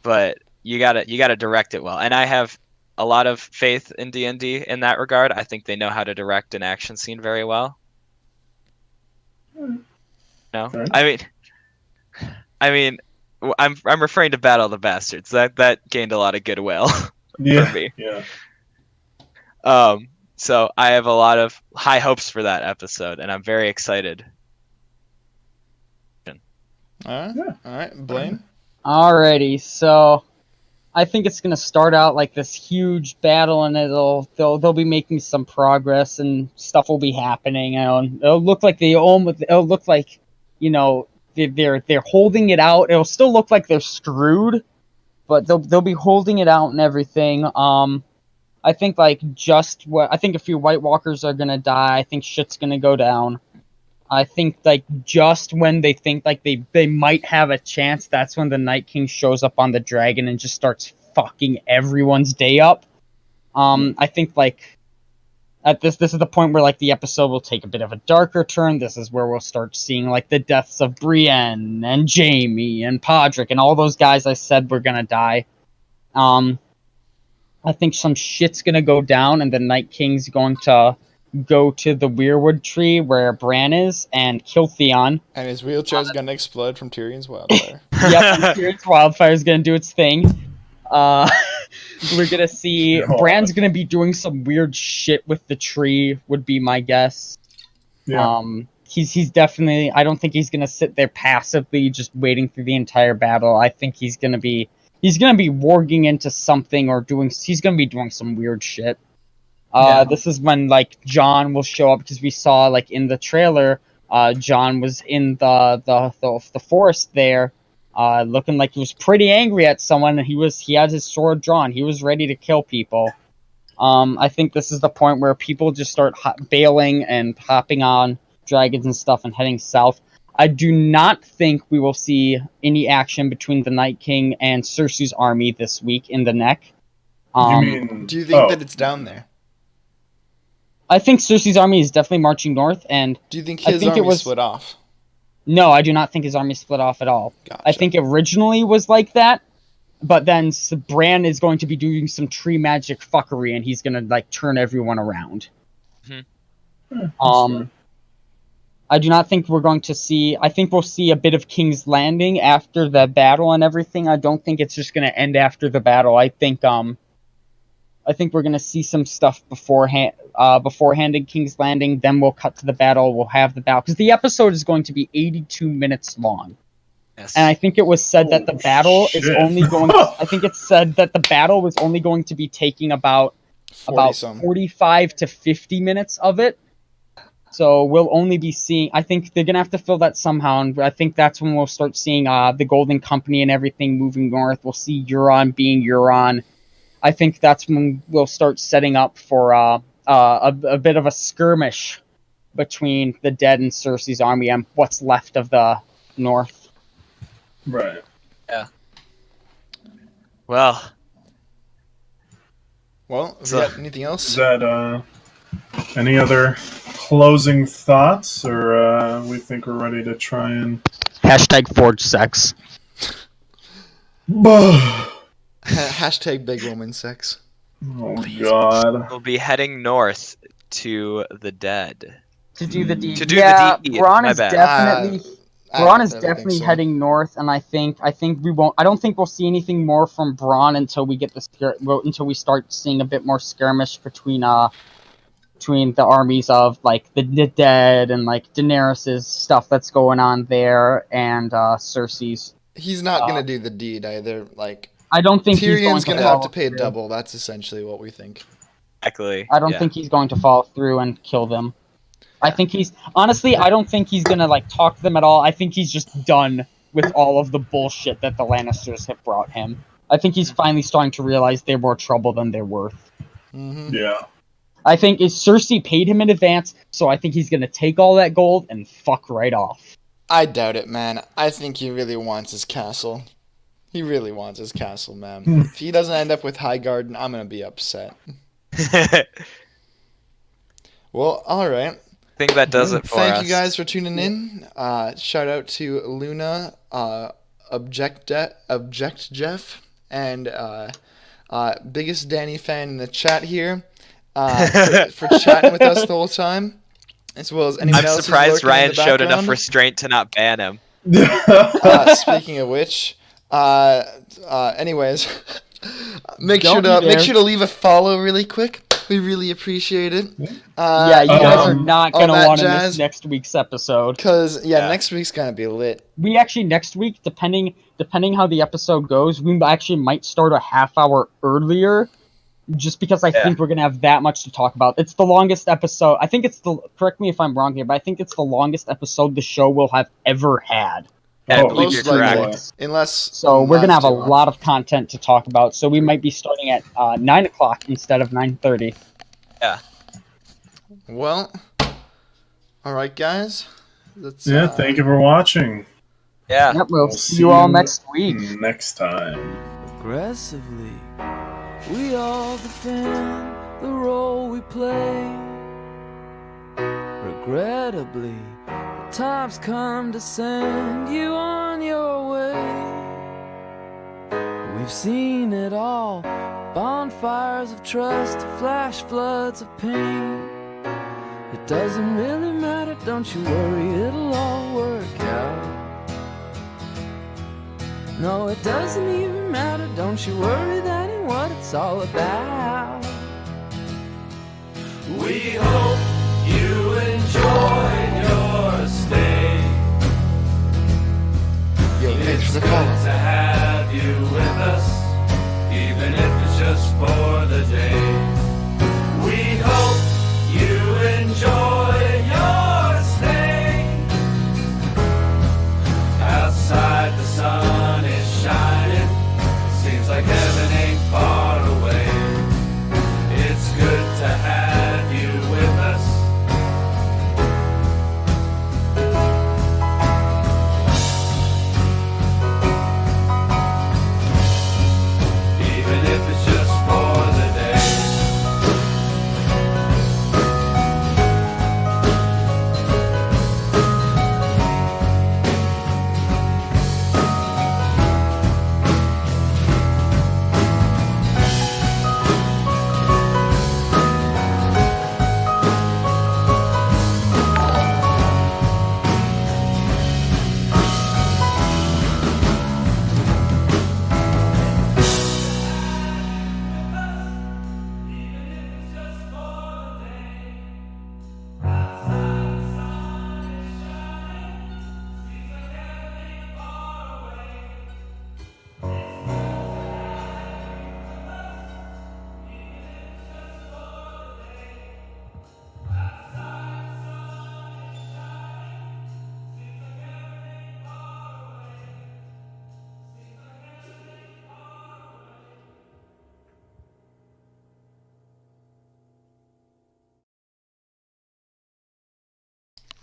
but you gotta direct it well. And I have a lot of faith in D&D in that regard. I think they know how to direct an action scene very well. No, Okay. I mean, I'm referring to Battle of the Bastards. That gained a lot of goodwill for me. Yeah. So I have a lot of high hopes for that episode, and I'm very excited. All right, Blaine. Alrighty, so I think it's gonna start out like this huge battle, and they'll be making some progress, and stuff will be happening. It'll look like they're holding it out. It'll still look like they're screwed, but they'll be holding it out and everything. I think I think a few White Walkers are gonna die. I think shit's gonna go down. I think just when they think they might have a chance, that's when the Night King shows up on the dragon and just starts fucking everyone's day up. I think at this is the point where like the episode will take a bit of a darker turn. This is where we'll start seeing like the deaths of Brienne and Jaime and Podrick and all those guys I said were gonna die. I think some shit's gonna go down, and the Night King's going to go to the Weirwood tree where Bran is and kill Theon. And his wheelchair's gonna explode from Tyrion's wildfire. Yep, Tyrion's wildfire is gonna do its thing. We're gonna see Bran's gonna be doing some weird shit with the tree, would be my guess. Yeah. He's definitely. I don't think he's gonna sit there passively just waiting through the entire battle. I think he's gonna be warging into something or he's gonna be doing some weird shit. This is when like Jon will show up, because we saw like in the trailer, Jon was in the forest there, looking like he was pretty angry at someone, and he had his sword drawn. He was ready to kill people. I think this is the point where people just start bailing and hopping on dragons and stuff and heading south. I do not think we will see any action between the Night King and Cersei's army this week in the neck. You mean? Do you think that it's down there? I think Cersei's army is definitely marching north, and do you think his army split off? No, I do not think his army split off at all. Gotcha. I think originally was like that, but then Bran is going to be doing some tree magic fuckery, and he's gonna like turn everyone around. I do not think we're going to see. I think we'll see a bit of King's Landing after the battle and everything. I don't think it's just going to end after the battle. I think we're going to see some stuff beforehand in King's Landing. Then we'll cut to the battle. We'll have the battle, because the episode is going to be 82 minutes long. Yes. And I think it was said that the battle is only going. I think it's said that the battle was only going to be taking about 45 to 50 minutes of it. So we'll only be seeing. I think they're gonna have to fill that somehow, and I think that's when we'll start seeing the Golden Company and everything moving north. We'll see Euron being Euron. I think that's when we'll start setting up for a bit of a skirmish between the dead and Cersei's army and what's left of the north. Right. Yeah. Well, is that anything else? Is that any other closing thoughts, or we think we're ready to try and #forge sex. Hashtag big woman sex. Oh God. we'll be heading north to the dead. To do the deed. To do the deed. Bronn My is bad. definitely heading north, and I think we won't. I don't think we'll see anything more from Bronn until we get until we start seeing a bit more skirmish between the armies of like the dead and like Daenerys's stuff that's going on there, and Cersei's. He's not gonna do the deed either. Like, I don't think Tyrion's gonna have to pay a through. double. That's essentially what we think. Exactly. I don't think he's going to follow through and kill them. I think I don't think he's gonna like talk to them at all. I think he's just done with all of the bullshit that the Lannisters have brought him. I think he's finally starting to realize they're more trouble than they're worth. Mm-hmm. Yeah. I think Cersei paid him in advance, so I think he's gonna take all that gold and fuck right off. I doubt it, man. I think he really wants his castle. He really wants his castle, man. If he doesn't end up with Highgarden, I'm gonna be upset. Well, all right. I think that does it for us. Thank you guys for tuning in. Shout out to Luna, Object Jeff, and biggest Danny fan in the chat here, for chatting with us the whole time, as well as anyone else. I'm surprised Ryan showed enough background. restraint to not ban him. Speaking of which, anyways, make sure to leave a follow really quick. We really appreciate it. You guys are not going to want to jazz. miss next week's episode. Because, next week's going to be lit. We actually, next week, depending how the episode goes, we actually might start a half hour earlier, just because I think we're going to have that much to talk about. It's the longest episode. I think correct me if I'm wrong here, but I think it's the longest episode the show will have ever had. I believe you're Most likely. correct. So we're going to have a lot of content to talk about. So we might be starting at 9 o'clock instead of 9:30. Yeah. Well, all right, guys. Thank you for watching. Yeah. Yep, we'll see you all next week. Next time. Aggressively, we all defend the role we play. Regrettably, the time's come to send you on your way. We've seen it all, bonfires of trust, flash floods of pain. It doesn't really matter, don't you worry, it'll all work out. No, it doesn't even matter, don't you worry, that ain't what it's all about. We hope you enjoyed your stay. Yo, thanks for the It's good follow. to have you with us, even if it's just for the day. We hope you enjoy your stay. Outside the sun is shining, seems like heaven ain't far away. It's good to have you with us. Even if it's just for the day.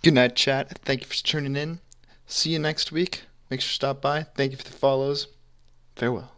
Good night, chat. Thank you for tuning in. See you next week. Make sure to stop by. Thank you for the follows. Farewell.